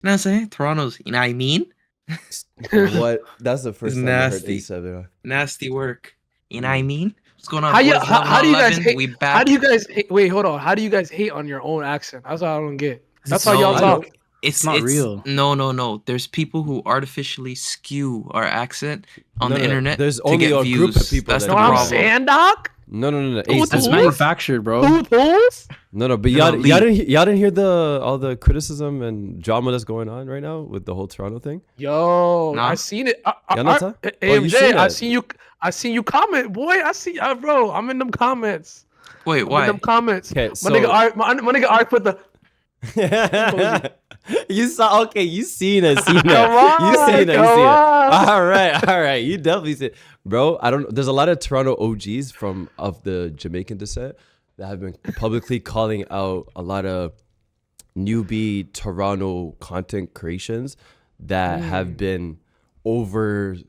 know what I'm saying? Toronto's, you know what I mean? What? That's the first It's time I heard nasty. A7. Nasty work. You know what I mean? What's going on, How you boys? how do you guys hate? We back. How do you guys hate, wait? Hold on. How do you guys hate on your own accent? That's what I don't get. That's how y'all talk. It's not real. No. There's people who artificially skew our accent on the internet. There's to only get a views. group of people. That's that the do I'm problem. saying, Doc. No. It's manufactured, bro. No, but y'all didn't hear all the criticism and drama that's going on right now with the whole Toronto thing. Yo, Nah. I seen it. AMJ, I seen you comment, boy. I see, bro. I'm in them comments. Wait, why? In them comments. Okay, My nigga Art put the. You saw? Okay, you seen it. Come on, You seen it. come on. All right. You definitely see it, bro. I don't. There's a lot of Toronto OGs of the Jamaican descent that have been publicly calling out a lot of newbie Toronto content creations that have been overdoing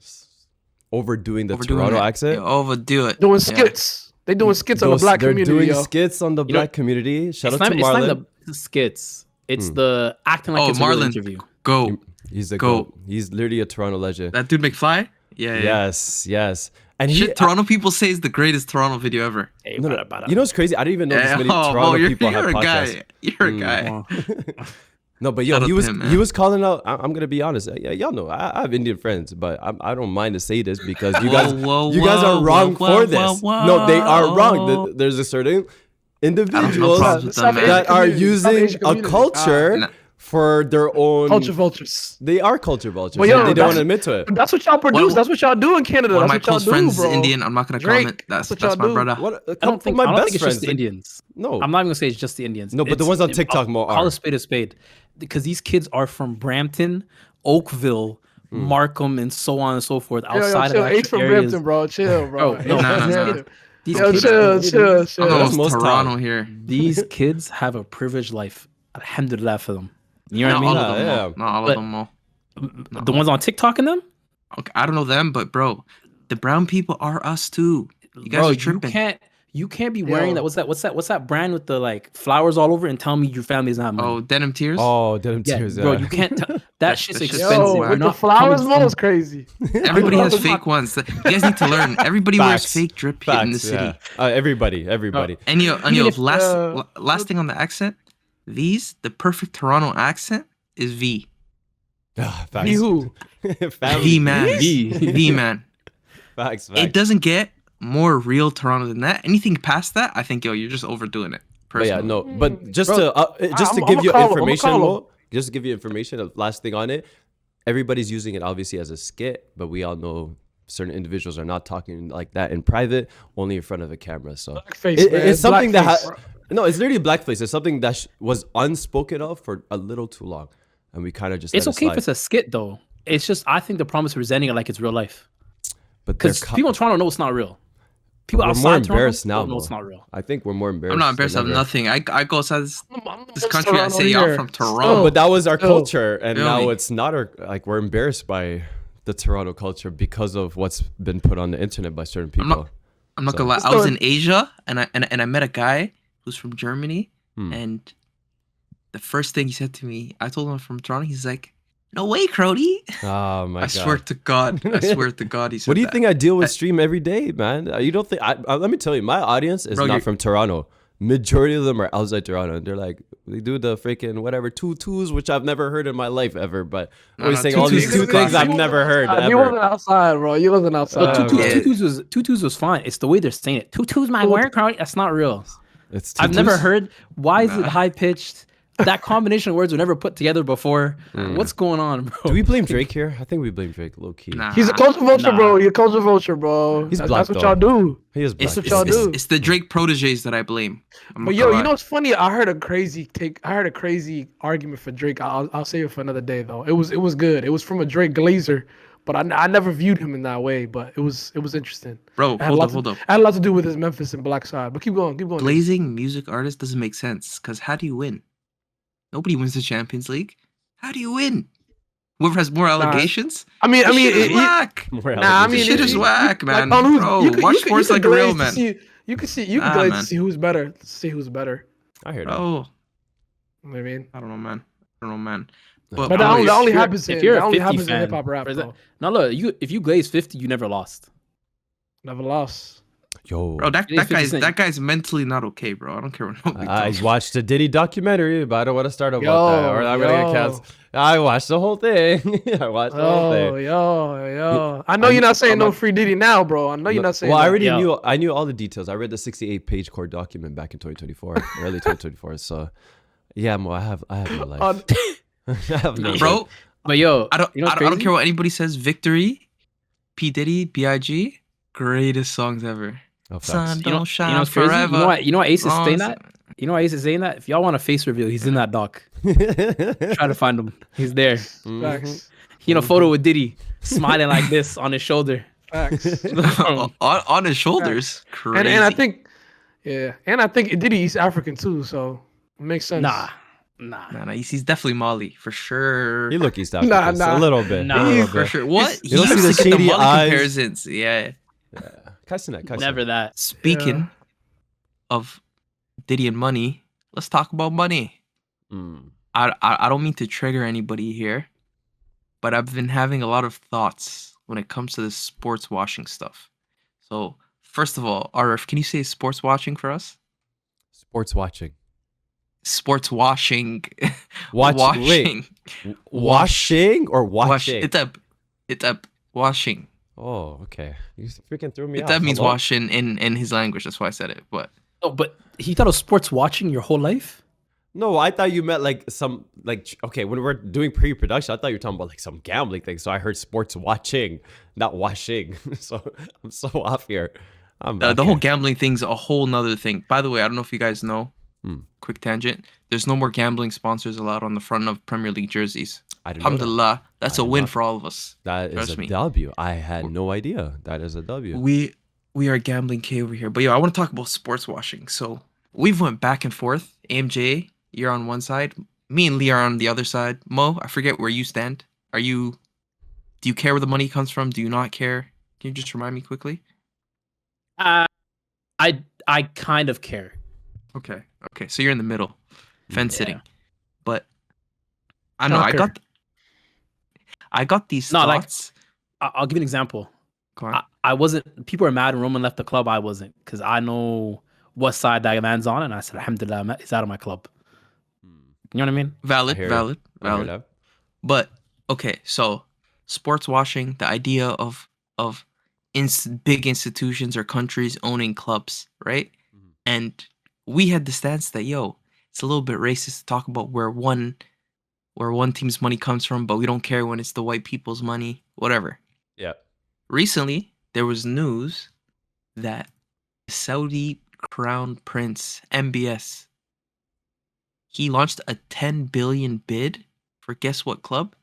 the Toronto accent. Yeah, overdo it. Doing skits. They doing skits on the black community. They're doing yo. skits on the black community. Shout out to Marlon. It's not the skits. It's the acting like it's a real interview. Go. He's the GOAT. He's literally a Toronto legend. That dude McFly? Yeah. Yes. And Toronto people say it's the greatest Toronto video ever. Hey, you know what's crazy? I didn't even know this many Toronto people have podcasts. You're a guy. No, but yo, he was calling out. I'm gonna be honest. Yeah, y'all know I have Indian friends, but I don't mind to say this because you guys are wrong for this. No, they are wrong. There's a certain individuals that are using a culture for their own culture vultures. They are culture vultures. Well, yo, they don't want to admit to it. That's what y'all produce. That's what y'all do in Canada. One of that's my what y'all close friends do, bro. is Indian. I'm not gonna comment. That's my brother. I don't think it's just the Indians. No, I'm not even gonna say it's just the Indians. No, but the ones on TikTok more are. Call a spade, because these kids are from Brampton, Oakville, Markham, and so on and so forth. Outside of H from areas. Brampton, bro. Chill, bro. No. These kids, chill. That's most Toronto here. These kids have a privileged life. Alhamdulillah for them. You know what I mean? Not all of them. All. The ones on TikTok and them? Okay, I don't know them, but bro, the brown people are us too. You guys are tripping. You can't be wearing that. What's that brand with the like flowers all over and tell me your family doesn't have money? Oh, Denim Tears. Oh, Denim Tears. Bro, you can't. That shit's expensive. Yo, with the flowers, man, was crazy. Everybody has fake ones. You guys need to learn. Everybody wears fake drip here in the city. Everybody. And last thing on the accent. The perfect Toronto accent is V. V who? V man. V man. Facts. It doesn't get more real Toronto than that. Anything past that, I think, you're just overdoing it. Personally. But just to give you information, just to give you information, the last thing on it, everybody's using it obviously as a skit, but we all know certain individuals are not talking like that in private, only in front of a camera. So it's something that no, it's literally blackface. It's something that was unspoken of for a little too long, and we kind of just. It's okay if it's a skit though. It's just I think the problem is presenting it like it's real life. But because people in Toronto know it's not real. People outside more embarrassed Toronto now. know it's not real. I think we're more embarrassed. I'm not embarrassed of nothing. I go outside this country. I say y'all from Toronto. But that was our culture, and now it's not our. Like we're embarrassed by the Toronto culture because of what's been put on the internet by certain people. I'm not gonna lie. I was in Asia, and I met a guy who's from Germany, and the first thing he said to me, I told him I'm from Toronto. He's like, "No way, Crody." Oh my god! I swear to God, he said What do you that. think I deal with stream every day, man? You don't think? Let me tell you, my audience is not from Toronto. Majority of them are outside Toronto, and they're like, they do the freaking whatever tutus, which I've never heard in my life ever. But always saying all these two things I've never heard. You wasn't outside, bro. You wasn't outside. Tutus was fine. It's the way they're saying it. Tutus my wear, Crowdy. That's not real. I've never heard. Why is it high pitched? That combination of words were never put together before. What's going on, bro? Do we blame Drake here? I think we blame Drake low key. Nah. He's a culture vulture, bro. He's a culture vulture, bro. He's black, that's what y'all do. He is black. That's what y'all do. It's the Drake proteges that I blame. But yo, you know what's funny? I heard a crazy argument for Drake. I'll save it for another day though. It was good. It was from a Drake Glazer, but I never viewed him in that way. But it was interesting. Bro, hold up. It had a lot to do with his Memphis and Black side. But keep going. Glazing music artists doesn't make sense because how do you win? Nobody wins the Champions League. How do you win? Whoever has more allegations? I mean, whack. Shit is whack, man. Watch sports like a real man. You can glaze to see who's better. I hear that. Oh, You know what I mean? I don't know, man. But that only happens in hip hop rap. No, look, if you glaze 50, you never lost. Never lost. Yo, bro, that guy's mentally not okay, bro. I don't care what nobody I watched a Diddy documentary, but I don't want to start about that. Or I'm gonna get I watched the whole thing. I watched the whole thing. Yo. I know you're not saying no free Diddy now, bro. I know you're not saying. Well, I already knew. I knew all the details. I read the 68-page core document back in 2024, early 2024. So, yeah, Mo, I have no life. I have no bro. life. But yo, I don't care what anybody says. Victory, P Diddy, B.I.G. Greatest songs ever. Oh, Sun don't shine crazy? forever. You know what Ace is saying that? You know why Ace is saying that? If y'all want a face reveal, he's in that doc. Try to find him. He's there. Facts. He in a photo with Diddy, smiling like this on his shoulder. Facts. on his shoulders. Crazy. And I think, and I think Diddy East African too, so it makes sense. Nah. He's definitely Mali for sure. He look East African a little bit. For sure. What? You don't see the shady eyes. Comparisons. Yeah. Never that. Speaking of Diddy and money, let's talk about money. I don't mean to trigger anybody here, but I've been having a lot of thoughts when it comes to this sports washing stuff. So first of all, RF, can you say sports watching for us? Sports watching. Sports washing. Washing. Washing or watching? It's up. Washing. Oh, okay. You freaking threw me off. That means washing in his language. That's why I said it. But he thought of sports watching your whole life? No, I thought you meant okay, when we're doing pre-production, I thought you were talking about like some gambling thing. So I heard sports watching, not washing. So I'm so off here. The whole gambling thing's a whole nother thing. By the way, I don't know if you guys know. Quick tangent. There's no more gambling sponsors allowed on the front of Premier League jerseys. Alhamdulillah. That's a win for all of us. That is a W. I had no idea. That is a W. We are gambling K over here. But I want to talk about sports washing. So we've went back and forth. AMJ, you're on one side. Me and Lee are on the other side. Mo, I forget where you stand. Do you care where the money comes from? Do you not care? Can you just remind me quickly? I kind of care. Okay. So you're in the middle, fence sitting. But I know I got these thoughts. I'll give you an example. Go on. I wasn't. People are mad when Roman left the club. I wasn't, because I know what side that man's on, and I said, Alhamdulillah, he's out of my club. You know what I mean? Valid. But okay, so sports washing, the idea of big institutions or countries owning clubs, right? And we had the stance that it's a little bit racist to talk about where one team's money comes from, but we don't care when it's the white people's money, whatever. Yeah. Recently, there was news that Saudi Crown Prince, MBS, he launched a 10 billion bid for guess what club?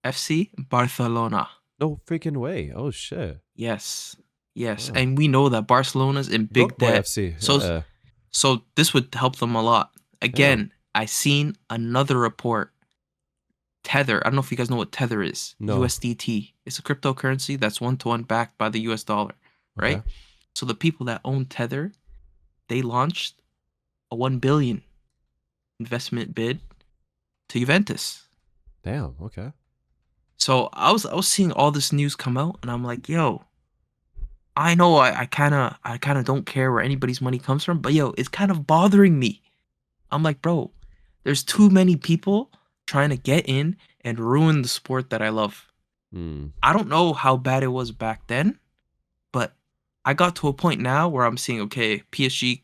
FC Barcelona. No freaking way. Oh, shit. Yes. Oh. And we know that Barcelona's in big debt. FC. So this would help them a lot. Again, I seen another report. Tether. I don't know if you guys know what Tether is. No. USDT. It's a cryptocurrency that's 1-to-1 backed by the US dollar, right? Okay. So the people that own Tether, they launched a 1 billion investment bid to Juventus. Damn, okay. So I was seeing all this news come out, and I'm like, I know I kind of don't care where anybody's money comes from, but it's kind of bothering me. I'm like, bro, there's too many people trying to get in and ruin the sport that I love. I don't know how bad it was back then, but I got to a point now where I'm seeing, okay, PSG,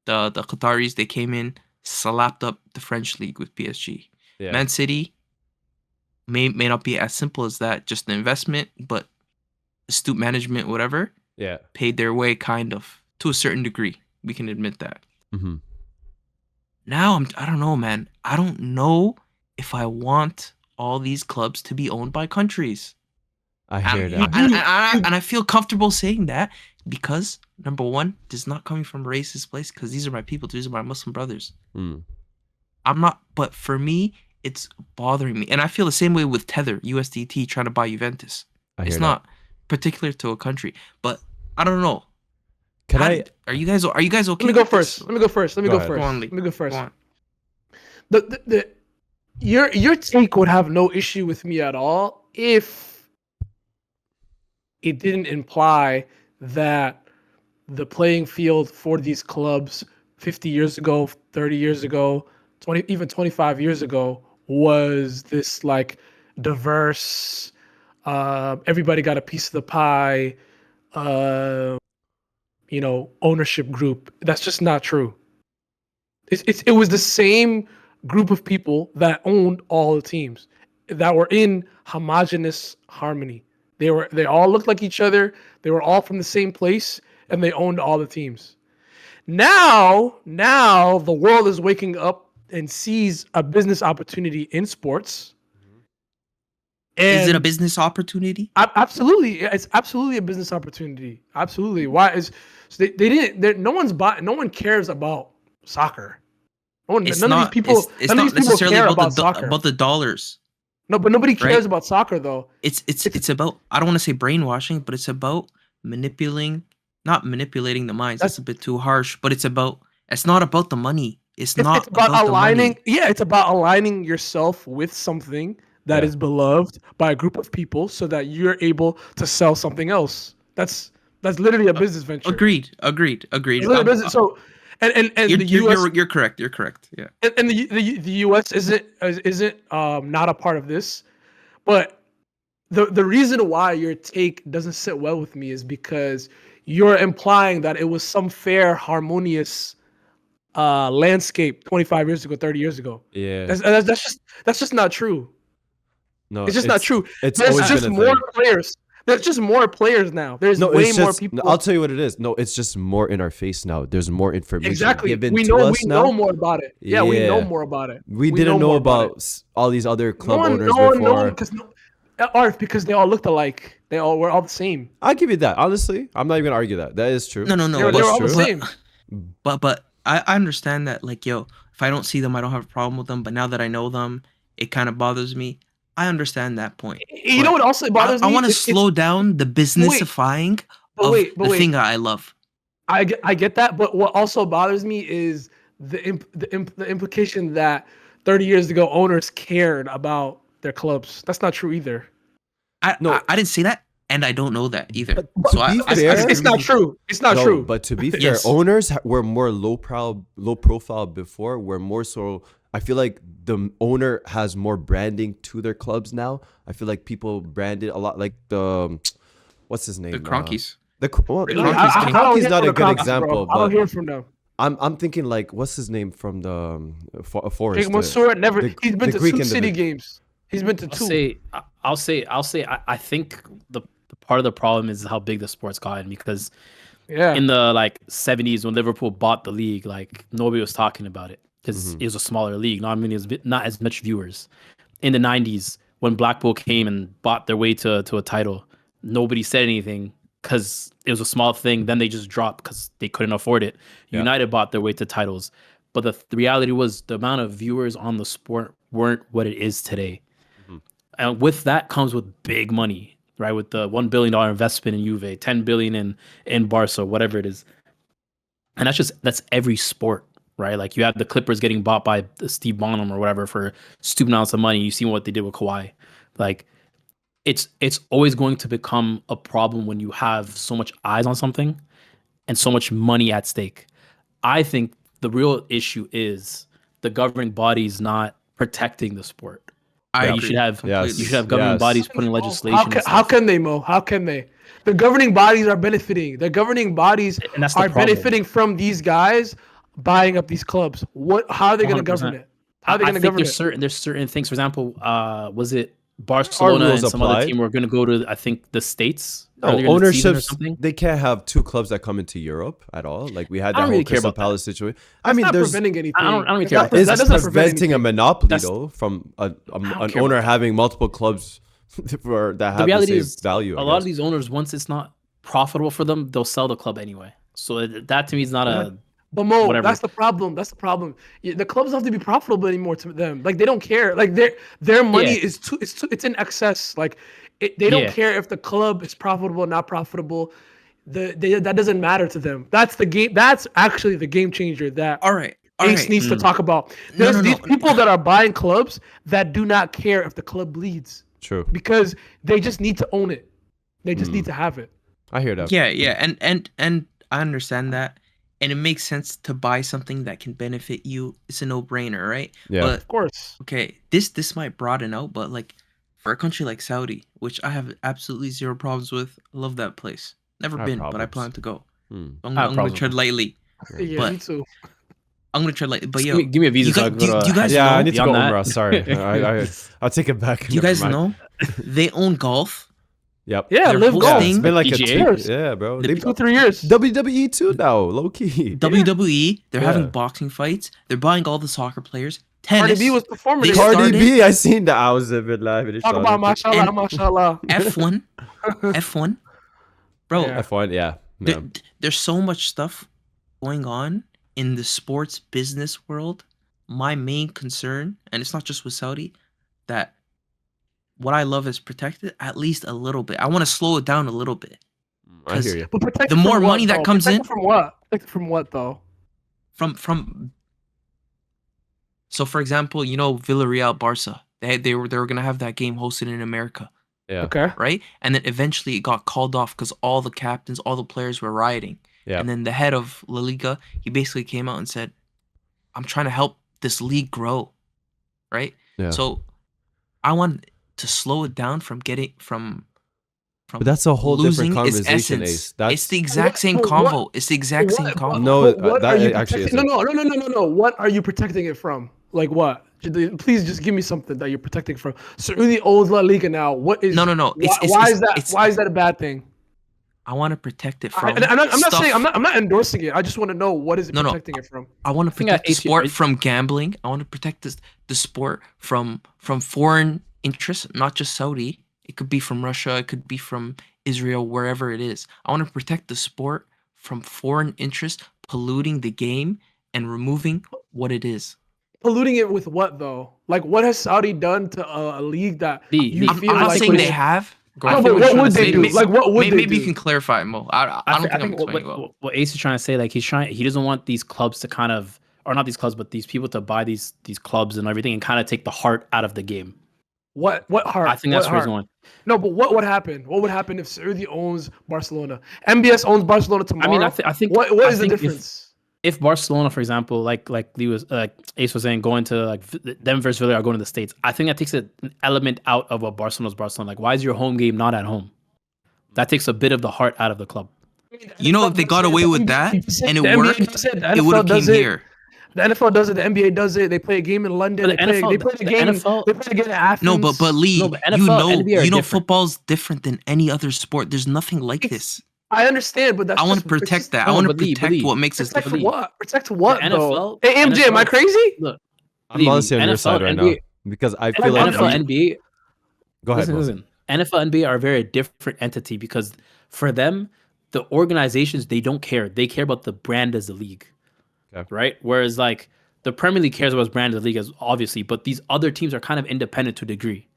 the Qataris, they came in, slapped up the French league with PSG. Yeah. Man City may not be as simple as that, just an investment, but astute management, whatever, paid their way kind of to a certain degree. We can admit that. Mm-hmm. Now I don't know, man. I don't know if I want all these clubs to be owned by countries. I hear that. And I feel comfortable saying that because, number one, this is not coming from a racist place, because these are my people. These are my Muslim brothers. But for me, it's bothering me. And I feel the same way with Tether, USDT, trying to buy Juventus. It's not particular to a country, but I don't know. Are you guys okay? Let me go first. Let me go first. Go on. Your take would have no issue with me at all if it didn't imply that the playing field for these clubs 50 years ago, 30 years ago, 20, even 25 years ago was this like diverse, everybody got a piece of the pie, ownership group. That's just not true. It was the same group of people that owned all the teams that were in homogenous harmony. They all looked like each other. They were all from the same place, and they owned all the teams. Now the world is waking up and sees a business opportunity in sports. Is it a business opportunity? Absolutely, it's absolutely a business opportunity. Absolutely. Why is they didn't? No one cares about soccer. None of these people care about soccer. About the dollars. No, but nobody cares about soccer though. It's about, I don't want to say brainwashing, but it's about not manipulating the minds. That's a bit too harsh, but it's not about the money. It's about aligning. Yeah, it's about aligning yourself with something that is beloved by a group of people, so that you're able to sell something else. That's literally a business venture. Agreed. So, and the US, you're correct. Yeah. And the US isn't not a part of this, but the reason why your take doesn't sit well with me is because you're implying that it was some fair, harmonious landscape 25 years ago, 30 years ago. Yeah. That's just not true. No, it's just not true. There's just more players. There's just more players now. There's way more people. I'll tell you what it is. No, it's just more in our face now. There's more information given we to us now. We know more about it. Yeah, we know more about it. We didn't know about all these other club owners before. Because they all looked alike. They all were all the same. I'll give you that. Honestly, I'm not even gonna argue that. That is true. No. They're all the same. But I understand that, like, if I don't see them, I don't have a problem with them. But now that I know them, it kind of bothers me. I understand that point. You know what also bothers me? I want to slow down the businessifying of the thing I love. I get that, but what also bothers me is the implication that 30 years ago owners cared about their clubs. That's not true either. I didn't say that, and I don't know that either. It's not true. It's not true. But to be fair, owners were more low profile before. Were more so. I feel like the owner has more branding to their clubs now. I feel like people branded a lot, like what's his name? The Cronkies. Cronkies not a good example. I don't hear from them. I'm thinking like, what's his name from the Forest? Mansour never. He's been to 2 city games. He's been to 2. I'll say. I think the part of the problem is how big the sport's gotten, because in the 70s when Liverpool bought the league, nobody was talking about it. Because it was a smaller league, not as much viewers. In the 90s, when Blackpool came and bought their way to a title, nobody said anything because it was a small thing. Then they just dropped because they couldn't afford it. Yeah. United bought their way to titles. But the reality was the amount of viewers on the sport weren't what it is today. Mm-hmm. And with that comes with big money, right? With the $1 billion investment in Juve, $10 billion in Barca, whatever it is. And that's every sport. Right, like you have the Clippers getting bought by Steve Bonham or whatever for stupid amounts of money. You see what they did with Kawhi. Like, it's always going to become a problem when you have so much eyes on something and so much money at stake. I think the real issue is the governing bodies not protecting the sport. You should have governing bodies putting legislation. How can they, Mo? How can they? The governing bodies are benefiting. The governing bodies are benefiting from these guys buying up these clubs. How are they going to govern it? How are they going to govern it? There's certain things. For example, was it Barcelona and some other team were going to go to, I think, the States? No, ownerships, they can't have 2 clubs that come into Europe at all. Like we had that whole Crystal Palace situation. I mean, there's preventing anything. I don't really care. It's preventing a monopoly though from an owner having multiple clubs that have the same value. A lot of these owners, once it's not profitable for them, they'll sell the club anyway. So that to me is not a. But Mo, whatever. That's the problem. The clubs don't have to be profitable anymore to them. Like they don't care. Like their money is it's in excess. Like they don't care if the club is profitable or not profitable. That doesn't matter to them. That's the game. That's actually the game changer. All right. Ace needs to talk about. There's these people that are buying clubs that do not care if the club bleeds. True. Because they just need to own it. They just need to have it. I hear that. Yeah, and I understand that, and it makes sense to buy something that can benefit you. It's a no-brainer, right? Yeah, but, of course. Okay, this might broaden out, but like for a country like Saudi, which I have absolutely zero problems with, I love that place. Never been, but I plan to go. I'm gonna tread lightly. Yeah, me too. I'm gonna tread lightly, but give me a visa. Do you guys know? I need to go Umrah. Sorry, I'll take it back. Do you guys know they own golf? Yep. Yeah, live golf. It's been like PGA. yeah, bro. 2-3 years. WWE too now, low key. WWE. They're having boxing fights. They're buying all the soccer players. Tennis. Cardi B was performing. Cardi B, I seen that. I was a bit live. Talk about mashallah. F1. Bro. Yeah. F1, yeah. There's so much stuff going on in the sports business world. My main concern, and it's not just with Saudi, that what I love is protected at least a little bit. I want to slow it down a little bit. I hear you. But the more money that comes in, from what? From what though? From. So, for example, Villarreal, Barca. They were gonna have that game hosted in America. Yeah. Okay. Right, and then eventually it got called off because all the captains, all the players were rioting. Yeah. And then the head of La Liga, he basically came out and said, "I'm trying to help this league grow." Right. Yeah. So, I want to slow it down from getting from but that's a whole different conversation, Ace. It's the exact same convo. It's the exact same convo. No, that actually is. No. What are you protecting it from? Like what? Please just give me something that you're protecting from. Saudi owns La Liga now. What is? No. Why is that a bad thing? I want to protect it from. I'm not saying I'm not endorsing it. I just want to know what is it protecting it from. I want to protect the sport from gambling. I want to protect the sport from foreign interests, not just Saudi. It could be from Russia. It could be from Israel, wherever it is. I want to protect the sport from foreign interests polluting the game and removing what it is. Polluting it with what though? Like what has Saudi done to a league that you feel I'm not like saying they have. No, but what would they do? Like what would they do? Maybe you can clarify, Mo. I think what Ace is trying to say, like he doesn't want these clubs to kind of, or not these clubs, but these people to buy these clubs and everything and kind of take the heart out of the game. What heart? I think that's the reason why. No, but what would happen? What would happen if Saudi owns Barcelona? MBS owns Barcelona tomorrow. I mean, I think what is the difference? If Barcelona, for example, like Ace was saying, going to like them versus Villarreal, going to the States, I think that takes an element out of what Barcelona's Barcelona. Like, why is your home game not at home? That takes a bit of the heart out of the club. If they got away with that and it worked, it would have came here. The NFL does it. The NBA does it. They play a game in London. They play a game in Athens. No, but Lee, NFL, you know, football's different than any other sport. There's nothing like this. I understand, but I want to protect that. I want to protect what makes us different. Protect what? Though? Hey, MJ, am I crazy? Look, I'm honestly on your side right now because I feel like NFL, NBA. Go ahead. Listen. NFL, NBA are a very different entity because for them, the organizations, they don't care. They care about the brand as the league. Okay. Right? Whereas like the Premier League cares about its brand as the league, as obviously, but these other teams are kind of independent to a degree.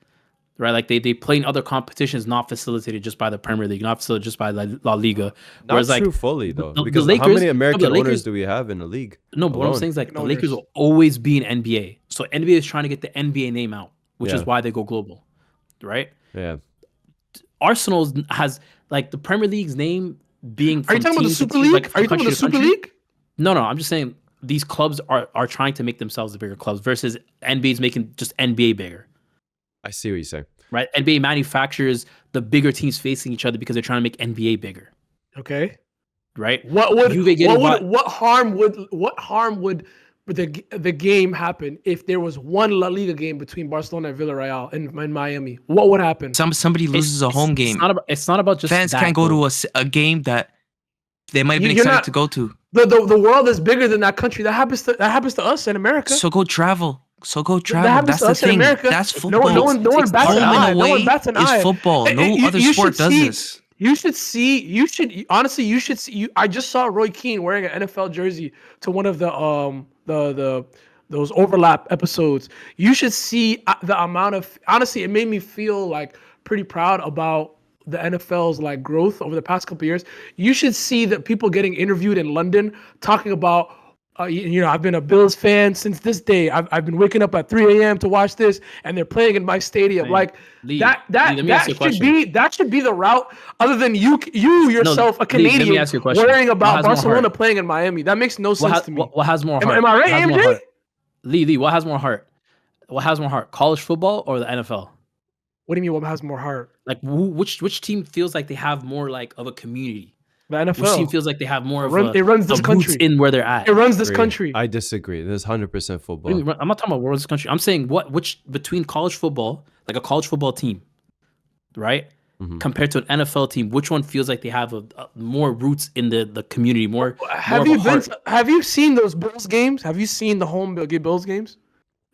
Right? Like they play in other competitions not facilitated just by the Premier League, not facilitated just by La Liga. Whereas not true like fully though. Because Lakers, how many American owners do we have in the league? No, but what I'm saying is like the Lakers will always be in NBA. So NBA is trying to get the NBA name out, which is why they go global. Right? Yeah. Arsenal has like the Premier League's name being. Are you talking about the Super League? Like, are you talking about the Super League? No, I'm just saying these clubs are trying to make themselves the bigger clubs versus NBA's making just NBA bigger. I see what you're saying. Right? NBA manufactures the bigger teams facing each other because they're trying to make NBA bigger. Okay. Right? What harm would the game happen if there was one La Liga game between Barcelona and Villarreal in Miami? What would happen? Somebody loses a home game. It's not about just fans that, can't go to a game that they might have been excited to go to. The world is bigger than that country. That happens to us in America. So go travel. That's the thing. That's football. No one bats an eye. No one bats an eye. It's football. No other sport does this. You should see. I just saw Roy Keane wearing an NFL jersey to one of those overlap episodes. You should see the amount of. Honestly, it made me feel like pretty proud about the NFL's like growth over the past couple of years. You should see the people getting interviewed in London talking about I've been a Bills fan since this day. I've been waking up at 3 a.m. to watch this, and they're playing in my stadium. Hey, like Lee, that let me ask you a question. that should be the route. Other than you yourself, a Lee, let me Canadian, ask you a question. worrying about What has more Barcelona heart? playing in Miami. That makes no sense to me. What has more heart? Am I right, What has more AMJ? heart? Lee, what has more heart? What has more heart? College football or the NFL? What do you mean? What has more heart? Like which team feels like they have more like of a community? The NFL. Which team feels like they have more of it runs this country roots in where they're at? It runs this country. I disagree. This is 100% football. I'm not talking about runs this country. I'm saying which between college football, like a college football team, right? Mm-hmm. Compared to an NFL team, which one feels like they have a more roots in the community? Have you seen those Bills games? Have you seen the home Bills games?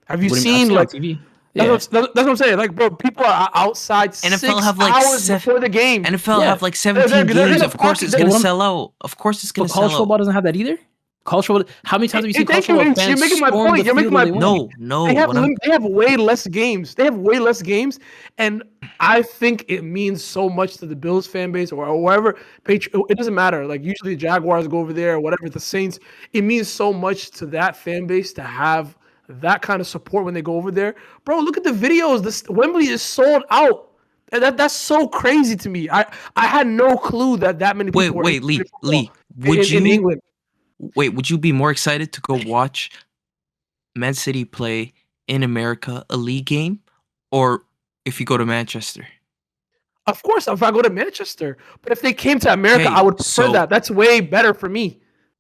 Have you seen like TV? Yeah. That's what I'm saying. Like, bro, people are outside NFL 6 hours before the game. NFL have like 17 games. Of course, it's gonna sell out. Of course, it's gonna sell out. College football doesn't have that either. College football. How many times have you seen college football fans? You're making my point. You're making my point. No. They have way less games. And I think it means so much to the Bills fan base or wherever. It doesn't matter. Like usually the Jaguars go over there or whatever. The Saints. It means so much to that fan base to have that kind of support when they go over there. Bro, look at the videos. This Wembley is sold out. And that's so crazy to me. I had no clue that many people were Lee, in England. Would you be more excited to go watch Man City play in America a league game, or if you go to Manchester? Of course, if I go to Manchester. But if they came to America, I would prefer that. That's way better for me.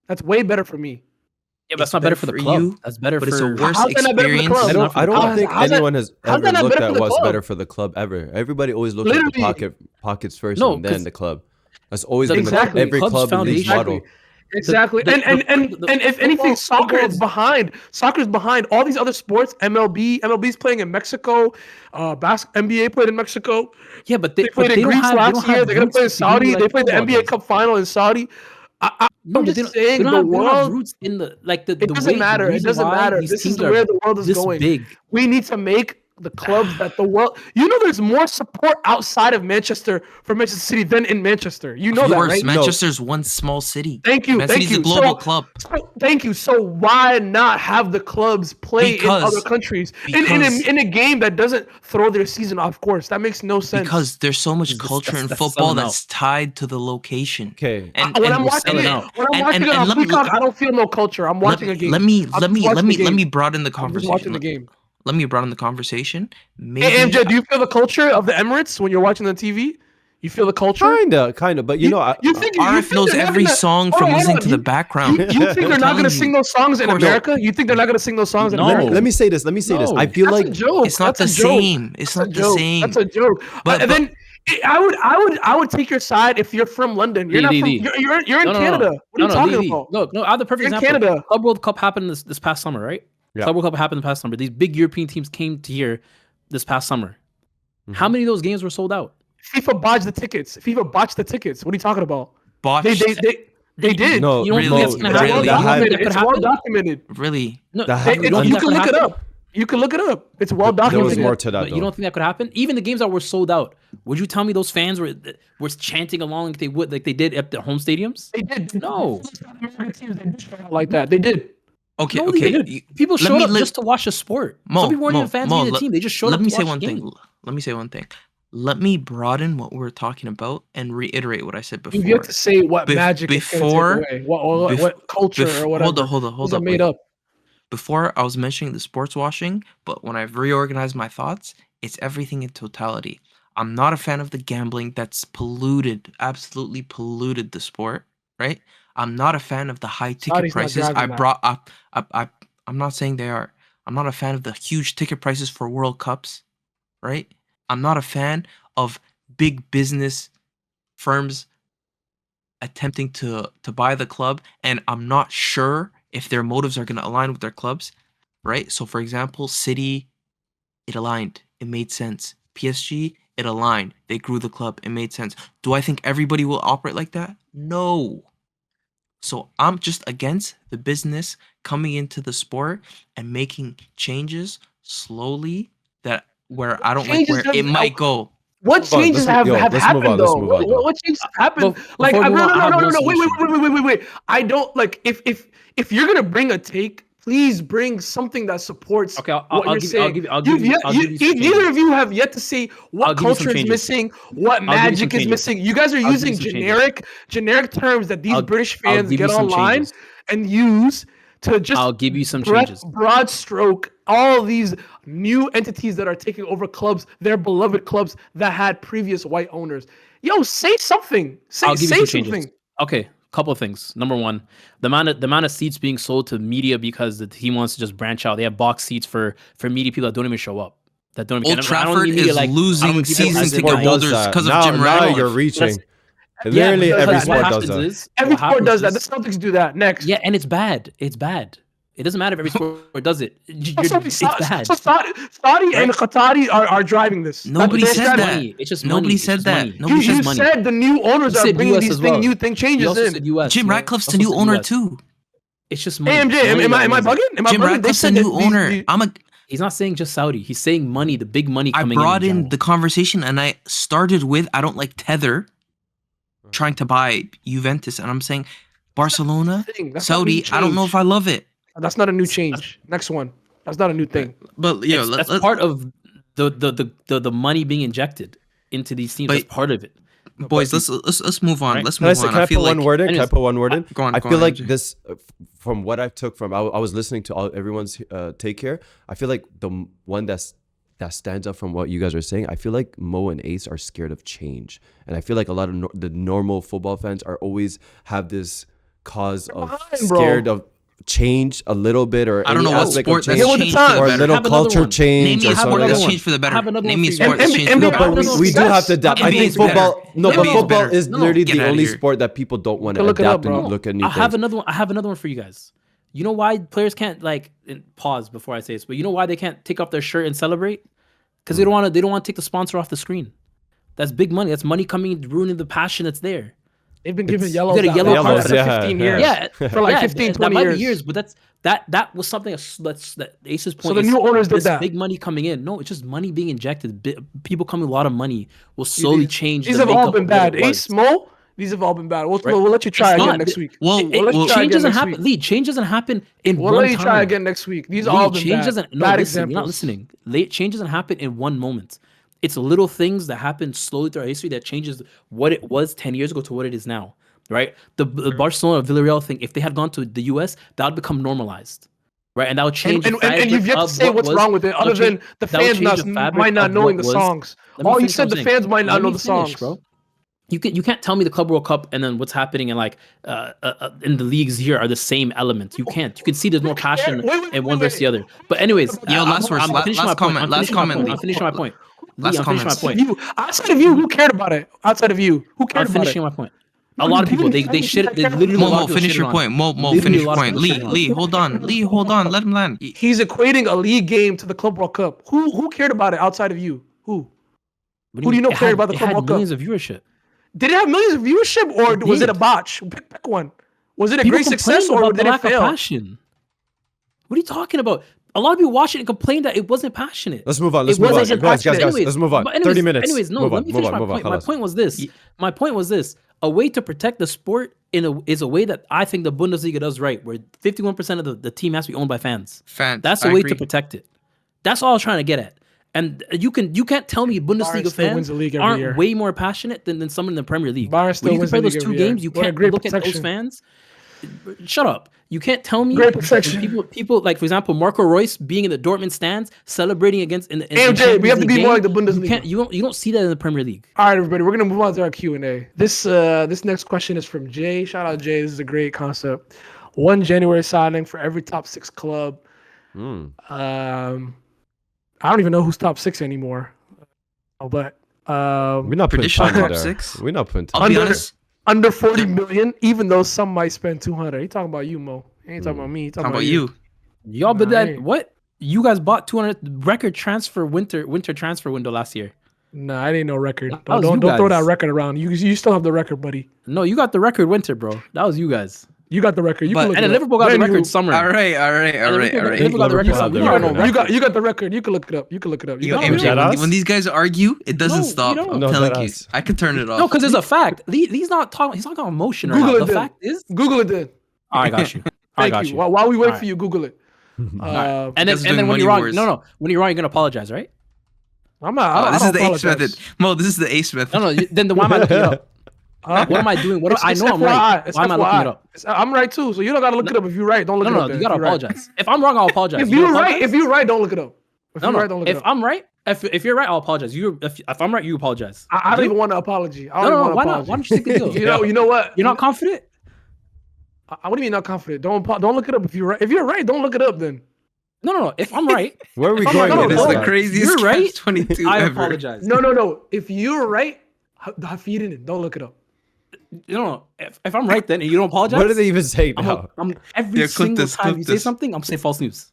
Yeah, but that's not better for the club. You, that's better but for. It's a worse experience. I don't think anyone has ever looked at what's better for the club ever. Everybody always looks at the pockets first and then the club. That's always been every club in league model. Exactly. And if anything, soccer is behind. Soccer is behind all these other sports. MLB's playing in Mexico. NBA played in Mexico. Yeah, but they played in Greece last year. They're gonna play in Saudi. They played the NBA Cup final in Saudi. I'm just saying the world. Roots in the it doesn't matter. It doesn't matter. This is where the world is going. Big. We need to make the clubs that the world. There's more support outside of Manchester for Manchester City than in Manchester. You know that, right? Manchester's one small city. Thank you. Man City's a global club. Thank you. So why not have the clubs play in other countries in a game that doesn't throw their season off course? That makes no sense. Because there's so much culture in football that's tied to the location. Okay. When I'm watching it on Peacock, I don't feel no culture. I'm watching a game. Let me broaden the conversation. I'm just watching the game. Let me broaden the conversation. Maybe, hey, MJ, do you feel the culture of the Emirates when you're watching the TV? You feel the culture? Kinda, but RF knows every song from listening to the background. You think they're not going to sing those songs in America? You think they're not going to sing those songs in America? Let me say this. I feel like it's not the same. It's not the same. That's a joke. But then I would take your side if you're from London. You're not from. You're in Canada. What are you talking about? Look, I have the perfect example. Canada. Club World Cup happened this past summer, right? Yeah. Club World Cup happened this past summer. These big European teams came to here this past summer. Mm-hmm. How many of those games were sold out? FIFA botched the tickets. What are you talking about? Botched? They did. No, you don't think that's gonna happen? It's well documented. Really? No, you can look it up. You can look it up. It's well documented. There was more to that. You don't think that could happen? Even the games that were sold out, would you tell me those fans were chanting along like they did at the home stadiums? They did. No. Like that. They did. Okay. People showed up just to watch the sport. Some people weren't even fans of the team. They just showed up to watch the game. Let me say one thing. Let me broaden what we're talking about and reiterate what I said before. You have to say what magic is going to take away. What culture or whatever. Hold up. Made up. Before I was mentioning the sports washing, but when I've reorganized my thoughts, it's everything in totality. I'm not a fan of the gambling that's absolutely polluted the sport, right? I'm not a fan of the high ticket prices I brought up. I'm not saying they are. I'm not a fan of the huge ticket prices for World Cups, right? I'm not a fan of big business firms attempting to buy the club, and I'm not sure if their motives are going to align with their clubs, right? So, for example, City, it aligned. It made sense. PSG, it aligned. They grew the club. It made sense. Do I think everybody will operate like that? No. So I'm just against the business coming into the sport and making changes slowly where I don't like where it might go. What changes have happened though? Let's move on. What changes have happened? Like, no. Wait. I don't like if you're gonna bring a take, please bring something that supports what you're saying. Neither of you have yet to say what culture is missing, what magic is missing. You guys are using generic terms that these British fans get online and use to just I'll give you some changes. Broad stroke all these new entities that are taking over clubs, their beloved clubs that had previous white owners. Yo, say something. Say something. Changes. Okay, couple of things. Number one, the amount of seats being sold to media because the team wants to just branch out. They have box seats for media people that don't even show up. That don't even. Old Trafford is losing season ticket holders because of Jim Ratcliffe. Now you're reaching. Literally every sport does that. Every sport does that. The Celtics do that. Next. Yeah, and it's bad. It's bad. It doesn't matter if every sport does it. It's bad. So Saudi and Qatari are driving this. Nobody said that. Money. It's just nobody money. said that. Nobody said money. You said the new owners are bringing these new thing changes in. Jim Ratcliffe's the new owner too. It's just money. AMJ, am I bugging? Jim Ratcliffe's the new owner. He's not saying just Saudi. He's saying money, the big money coming in. I brought in the conversation and I started with I don't like Tether trying to buy Juventus, and I'm saying Barcelona, Saudi. I don't know if I love it. That's not a new change. Next one. That's not a new thing. But yeah, that's part of the money being injected into these teams. That's part of it. Boys, let's move on. Right? Let's move on. Can I put one word in? Can I put one word in? Go on. I feel like this, from what I took from, I was listening to everyone's take here. I feel like the one that stands out from what you guys are saying, I feel like Mo and Ace are scared of change, and I feel like a lot of the normal football fans are always have this cause of scared of change a little bit, or I don't know what sport that's changed or a little culture change. Name me a sport that's changed for the better. Name me a sport that's changed for the better. But we do have to adapt. I think football. No, but football is literally the only sport that people don't want to adapt and look at new things. I have another one for you guys. You know why players can't pause before I say this, but you know why they can't take off their shirt and celebrate? Because they don't want to take the sponsor off the screen. That's big money. That's money coming, ruining the passion that's there. They've been giving yellow cards for 15 years. Yeah, for like 15, 20 that might be years, but that was something that Ace's point. So the new owners did that. Big money coming in. No, it's just money being injected. People coming with a lot of money will slowly change. These have all been bad. Ace, Mo, these have all been bad. We'll let you try again next week. Change doesn't happen. Lee, change doesn't happen in one time. We'll let you try again next week. These all been bad examples. You're not listening. Change doesn't happen in one moment. It's little things that happen slowly through our history that changes what it was 10 years ago to what it is now. Right, the Barcelona Villarreal thing. If they had gone to the U.S., that would become normalized, right? And that would change. And you've yet to say what's wrong with it, other than the fans might not knowing the songs. All you said, the fans might not know the songs, bro. You can't tell me the Club World Cup and then what's happening in in the leagues here are the same elements. You can't. You can see there's more passion in one versus the other. But anyways, last comment. I'm finishing my point. Outside of you, who cared about it? Outside of you, who cared about it? I'm finishing my point. A lot of people, they literally. Mo, finish your point. Mo, finish your point. Lee, hold on. Let him land. He's equating a league game to the Club World Cup. Who cared about it outside of you? Who do you know cared about the Club World Cup? Millions of viewership. Did it have millions of viewership, or was it a botch? Pick one. Was it a great success, or did it fail? Passion. What are you talking about? A lot of people watched it and complained that it wasn't passionate. Let's move on. Guys, let's move on. 30 minutes. Anyways, let me finish my point. My point was this. A way to protect the sport is a way that I think the Bundesliga does right, where 51% of the team has to be owned by fans. That's a way to protect it. That's all I was trying to get at. And you can't tell me Bundesliga fans aren't way more passionate than someone in the Premier League. When you compare those two games, you can't look at those fans. Shut up. You can't tell me people like, for example, Marco Reus being in the Dortmund stands celebrating against AMJ, we have to be more like the Bundesliga. You don't see that in the Premier League. All right, everybody, we're gonna move on to our Q&A. This next question is from Jay. Shout out Jay. This is a great concept. 1 January signing for every top 6 club. I don't even know who's top 6 anymore. But we're not putting top 6. We're not putting top. I'll be honest. Under 40 million, even though some might spend 200. He talking about you, Mo. He ain't talking about me. He talking about you. Y'all, but what? You guys bought 200 record transfer winter transfer window last year. Nah, I didn't know record. Don't throw that record around. You still have the record, buddy. No, you got the record winter, bro. That was you guys. You got the record. You But- can look And it then up. Liverpool got the Mainoo. record summer. All right. Liverpool got the record summer. Liverpool got the record. You got the record. You can look it up. You can look it up. You Yo, got No, the MJ, record. us? when these guys argue, it doesn't No, stop. we don't. I'm No, telling that you, us. I can turn it off. No, because it's a fact. He's not talking. He's not talking emotion right Google now. it The then. fact is, Google it then. I got you. I Thank got you. you. While we wait Alright. for you, Google it. And Because then doing when money you're wrong, wars. when you're wrong, you're gonna apologize, right? I'm not. I This don't is the Ace apologize. method. Mo, this is the Ace method. No, then why am I looking it up? What am I doing? I know I'm right. It's Why am I looking it up? I'm right too. So you don't gotta look it up. If you're right, don't look it up. No, then, you gotta if you're right. apologize. If I'm wrong, I'll apologize. If You you're gonna right, apologize? if you're right, don't look it up. If you're right, don't look it If up. I'm right, if you're right, I'll apologize. If I'm right, you apologize. I don't even want an apology. I don't No, even want why an not? apology. Why don't you take the deal? You know what? You're not confident? What do you mean not confident? Don't look it up if you're right. If you're right, don't look it up then. No. If I'm right, Where are we If I'm going? right, with It no, is this, the guys? craziest you're right. 22 I ever. apologize. No. If you're right, feed it in. Don't look it up. No. If I'm right, then and you don't apologize. What are they even saying now? I'm every Yeah, clip single this, time clip you say this. something, I'm saying false news,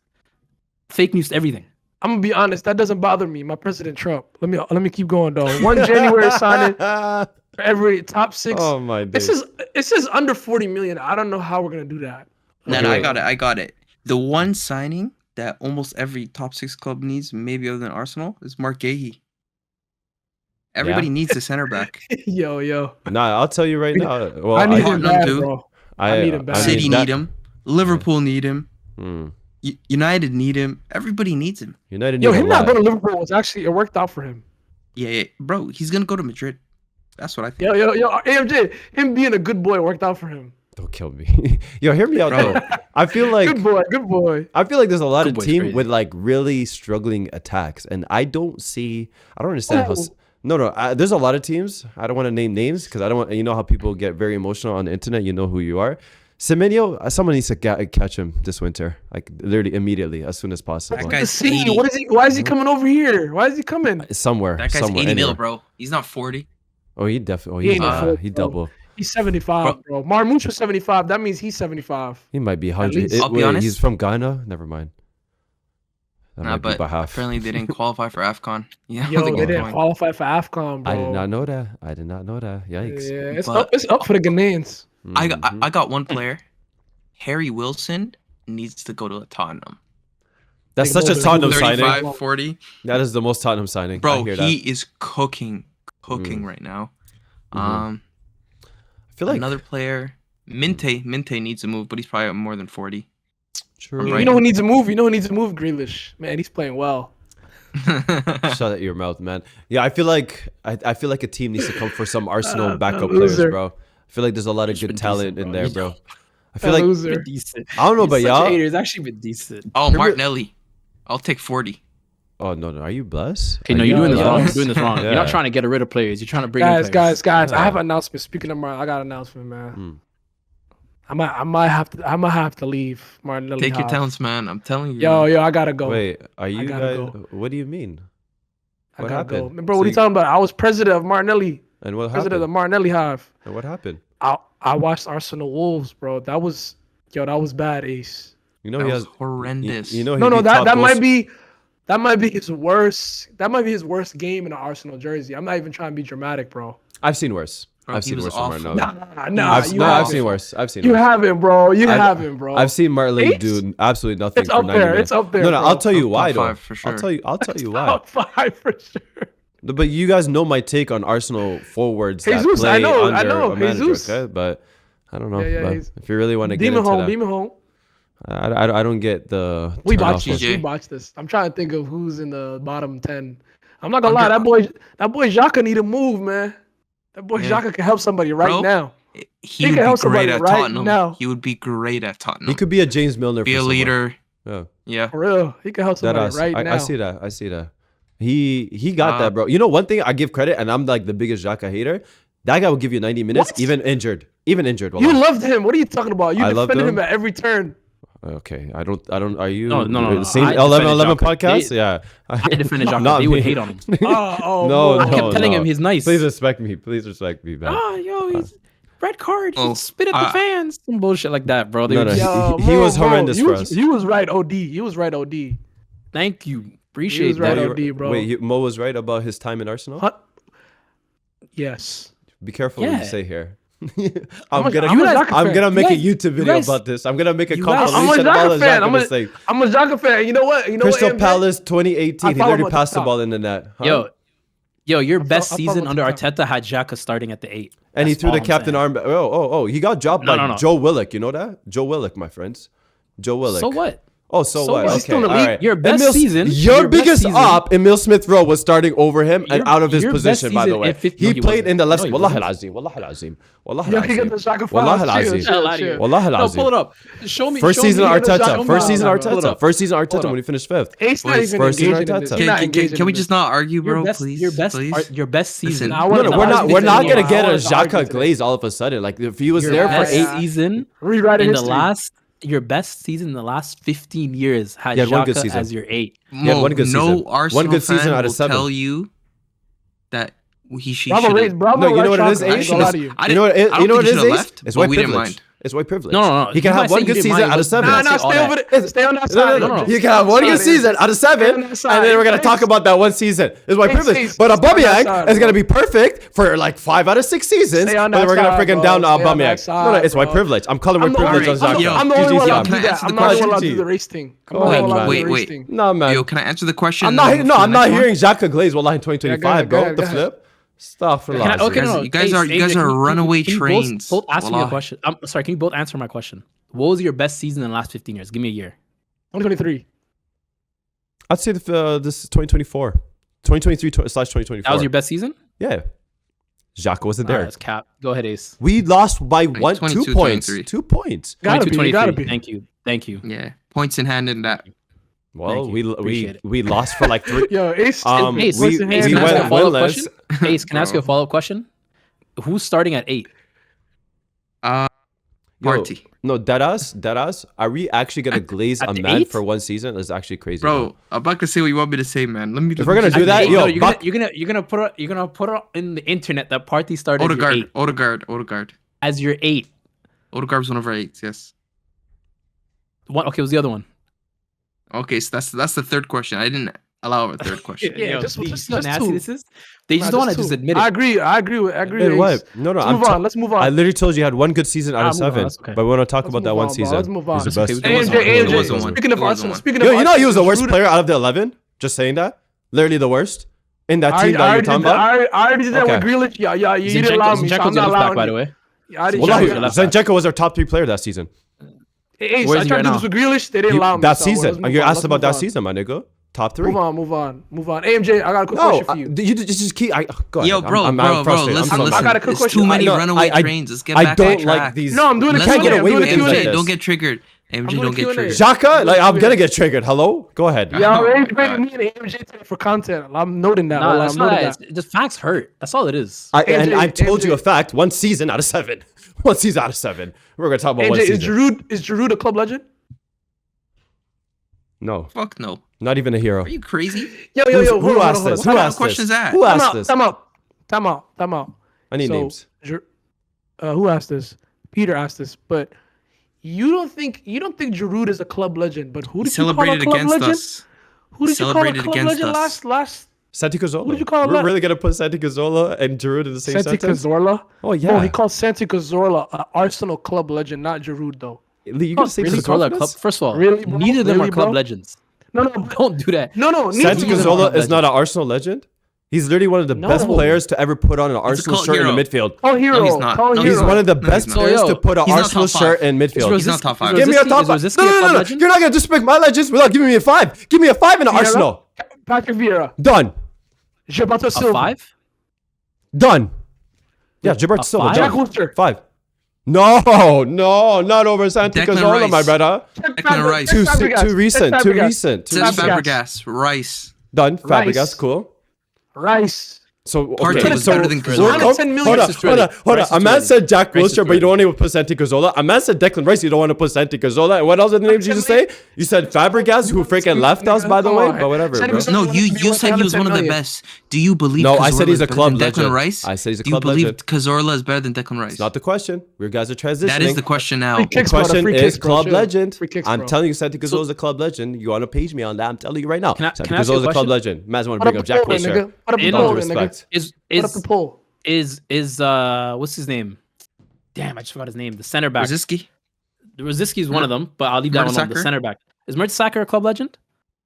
fake news, everything. I'm gonna be honest. That doesn't bother me. My President Trump. Let me keep going though. 1 January signing for every top 6. Oh my days. It says under 40 million. I don't know how we're gonna do that. No, Okay. I got it. The one signing that almost every top 6 club needs, maybe other than Arsenal, is Mark Gahey. Everybody needs a center back. Yo. Nah, I'll tell you right now. Well, I need him Tottenham bad, too. bro. I need him bad. City that- need him. Liverpool need him. Hmm. United need him. Everybody needs him. United. Yo, need a him not lot. going to Liverpool was actually it worked out for him. Yeah, bro, he's gonna go to Madrid. That's what I think. Yo, AMJ, him being a good boy worked out for him. Don't kill me. Yo, hear me out Bro. though. I feel like Good boy. I feel like there's a lot Good of boy's team crazy. with like really struggling attacks, and I don't understand how. Oh. No, there's a lot of teams. I don't want to name names because I don't want. You know how people get very emotional on the internet. You know who you are. Semenyo, someone needs to catch him this winter, like literally immediately, as soon as possible. That guy's See, 80. what is he? Why is he coming over here? Why is he coming? Somewhere. That guy's somewhere, 80 mil, anywhere. bro. He's not 40. Oh, he definitely. He Oh, ain't no fool, he bro. double. He's 75, bro. Marmouche was 75. That means he's 75. He might be least. 100. I'll be honest. He's from Ghana. Never mind. That Nah, might be but by half. apparently they didn't qualify for AFCON. Yeah, Yo, they didn't qualify for AFCON, bro. I did not know that. Yikes. Yeah, But- it's up for the Ghanaians. Mhm. I got one player. Harry Wilson needs to go to a Tottenham. That's Like such a more Tottenham than signing. 35, 40. That is the most Tottenham signing. I Bro, hear he that. is cooking right now. I feel like Another player, Minte needs to move, but he's probably more than 40. true. You Right. know who needs to move? You know who needs to move? Grealish. Man, he's playing well. Shut out your mouth, man. Yeah, I feel like I feel like a team needs to come for some Arsenal backup loser. players, bro. I feel like there's a lot of He's good been talent decent, in bro. there, He's bro. I feel like Loser. Decent. I don't know about He's such a y'all. hater. He's actually been decent. Oh, Remember- Martinelli. I'll take 40. Oh no, are you blessed? Okay, Are no, you you're doing this Yeah. wrong. You're blessed? doing this wrong. Yeah. You're not trying to get rid of players. You're trying to bring in Guys, players. I Yeah. have an announcement. Speaking of Martin, I got an announcement, man. Hmm. I might have to leave Martinelli. Take your House. talents, man. I'm telling you. Yo, man. I gotta go. Wait, are you gotta guys? go. What do you mean? I what gotta go. happened? Bro, So what are you you- talking about? I was president of Martinelli. And what President of the happened? Martinelli Hive. And what happened? I watched Arsenal Wolves, bro. That was bad, Ace. You know That he was has horrendous. You know he No, beat that top goals- might be his worst. That might be his worst game in an Arsenal jersey. I'm not even trying to be dramatic, bro. I've seen worse. Bro, I've he seen was worse from awful. Martinelli. Nah, I've haven't. seen worse. I've seen You worse. haven't, bro. You I've- haven't, bro. I've seen Martinelli Eight? do absolutely nothing It's for up 90 there. minutes. It's up there. No, bro. I'll tell you why Top though. five for sure. I'll tell you why. Top 5 for sure. But you guys know my take on Arsenal forwards that Jesus, play I know, under a manager, Jesus. okay? But I don't know. Yeah, but he's- if you really want to get Demon into home. that, Demon home. I don't get the. We turn botched off this. of- GJ. We botched this. I'm trying to think of who's in the bottom 10. I'm not gonna lie. That boy Xhaka need to move, man. That boy Yeah. Xhaka can help somebody right Bro, now. He can would be help somebody great at right Tottenham. now. He would be great at Tottenham. He could be a James Milner. be for a someone. leader. Yeah. Yeah. For real, he can help That somebody us. right now. I see that. I see that. He got that, bro. You know, one thing I give credit, and I'm like the biggest Xhaka hater. That guy will give you 90 minutes, What? even injured. Even injured. You wallah. loved him. What are you talking about? You I loved defended him. him at every turn. Okay, I don't. Are you? No. The same I 11 defended podcast. Xhaka. Yeah. I defended Xhaka. Not They would me. hate on him. Oh, No, bro. I kept telling him he's nice. Please respect me. Please respect me, man. Oh, yo, he's red card. He Oh, spit at the fans. Some bullshit like that, bro. They No, were no, just- Yo, he was horrendous for us. You was right, OD. You was right, OD. Thank you. He Appreciate was that. right, No, OD, bro. Wait, Mo was right about his time in Arsenal. Huh? Yes. Be careful what Yeah. you say here. I'm gonna make a YouTube video about this. I'm gonna make a compilation of all the Xhaka mistakes. I'm a Xhaka fan. You know what? Crystal Palace 2018. He literally passed the ball in the net. Huh? Yo, your best season under Arteta had Xhaka starting at the 8. And he threw the captain arm. Oh, he got dropped by Joe Willock. You know that? Joe Willock, my friends. Joe Willock. So what? Oh, so what? Okay, all right. Your best season. Your biggest op, Emil Smith Rowe was starting over him and out of his position, by the way. He played in the left. Wallahi al-azim. Wallahi al-azim. Wallahi al-azim. Wallahi al-azim. Wallahi al-azim. Pull it up. Show me. First season Arteta. First season Arteta when he finished 5th. First season Arteta. Can we just not argue, bro? Please. Your best season. No, we're not gonna get a Xhaka glaze all of a sudden. Like if he was there for 8 season in the last. Your best season in the last 15 years had Xhaka as your 8. Yeah, one good season. No Arsenal one good season out of 7. Tell you that he should. No, you know what it is, Ace? You know what it is, Ace? It's white privilege. It's white privilege. No. He can have one good season out of 7. No, stay over there. Stay on that side. No. He can have one good season out of 7, and then we're gonna talk about that one season. It's white privilege. But Aubameyang is gonna be perfect for like 5 out of 6 seasons. But we're gonna freaking down to Aubameyang. No, it's white privilege. I'm calling white privilege on Xhaka. I'm the only one allowed to do that. I'm not allowed to do the race thing. Wait. No, man. Yo, can I answer the question? I'm not hearing Xhaka glaze. Wallahi in 2025, bro. The flip. Stop for life. You guys are runaway trains. Both ask me a question. I'm sorry. Can you both answer my question? What was your best season in the last 15 years? Give me a year. 2023. I'd say this is 2024. 2023/2024. That was your best season? Yeah. Xhaka wasn't there. That's cap. Go ahead, Ace. We lost by 2 points. 2 points. Gotta be. Thank you. Yeah. Points in hand in that. Well, we lost for like 3. Yo, Ace. Ace, we can went winless. Ace, can I ask you a follow-up question? Who's starting at 8? Party. No, deadass. Are we actually gonna glaze a man for one season? That's actually crazy, bro. I'm about to say what you want me to say, man. Let me. If we're gonna do that, you're gonna put it in the internet that Party started. Odegaard. As your 8. Odegaard's one of our 8s. Yes. Okay, what's the other one? Okay, so that's the third question. I didn't allow a third question. Yeah, just nasty two. This is. They just don't want to just admit it. I agree. What? No. Let's move on. I literally told you had one good season out of 7, okay. but we want to talk about that one season. Let's move on. He's the best. AMJ, speaking of Arsenal, you know he was the worst player out of the 11. Just saying that. Literally the worst in that team that you're talking about. I already did that with Grealish. Yeah. You didn't allow me. I'm not allowing. By the way. Zinchenko was our top 3 player that season. Ace, I tried to do this with Grealish. They didn't allow me. That season. You asked about that season, my nigga. Top 3. Move on. AMJ, I got a quick question for you. You just keep. Go ahead. Yo, bro, listen. I got a quick question. Too many runaway trains. Let's get back on track. I don't like these. No, I'm doing a Can't get away with things like this. Don't get triggered. AMG, don't get triggered. Xhaka, like I'm gonna get triggered. Hello, go ahead. Yeah, me and AMJ today for content. I'm noting that. No, that's not that. The facts hurt. That's all it is. I told you a fact. One season out of 7. One season out of 7. We're gonna talk about one season. Is Giroud a club legend? No. Fuck no. Not even a hero. Are you crazy? Yo. Who asked this? What kind of question is that? Who asked this? Time out. I need names. Who asked this? Peter asked this, but you don't think Giroud is a club legend, but who did you call a club legend? Who did you call a club legend last? Santi Cazorla. What did you call We're really gonna put Santi Cazorla and Giroud in the same sentence? Santi Cazorla? Oh yeah. No, he called Santi Cazorla an Arsenal club legend, not Giroud though. You gonna say really club? First of all, really, neither of them are club legends. No, don't do that. No. Santi Cazorla is not an Arsenal legend. He's literally one of the best players to ever put on an Arsenal shirt in the midfield. Oh, hero. No, he's not. He's one of the best players to put an Arsenal shirt in midfield. He's not top 5. Give me a top 5. No. You're not gonna disrespect my legends without giving me a 5. Give me a 5 in Arsenal. Patrick Vieira. Done. Gilberto Silva. 5? Done. Yeah, Gilberto Silva. Jack Wilshere. 5. No, not over Santi Cazorla, my brother. Declan Rice. Too recent. Fabregas. Rice. Done. Fabregas, cool. Rice. So Partey was better than Cazorla. Hold on. A man said Jack Wilshere, but you don't want to put Santi Cazorla. A man said Declan Rice, you don't want to put Santi Cazorla. And what else are the names you just say? You said Fabregas, who freaking left us, by the way. But whatever, bro. No, you said he was one of the best. Do you believe? No, I said he's a club legend. Declan Rice. I said he's a club legend. Do you believe Cazorla is better than Declan Rice? It's not the question. We guys are transitioning. That is the question now. The question is club legend. I'm telling you, Santi Cazorla is a club legend. You want to page me on that? I'm telling you right now. Santi Cazorla is a club legend. Man's want to bring up Jack Wilshere. What up the poll, Is what's his name? Damn, I just forgot his name. The center back. Rosicky? Rosicky is one of them, but I'll leave that one alone. The center back. Is Mertesacker a club legend?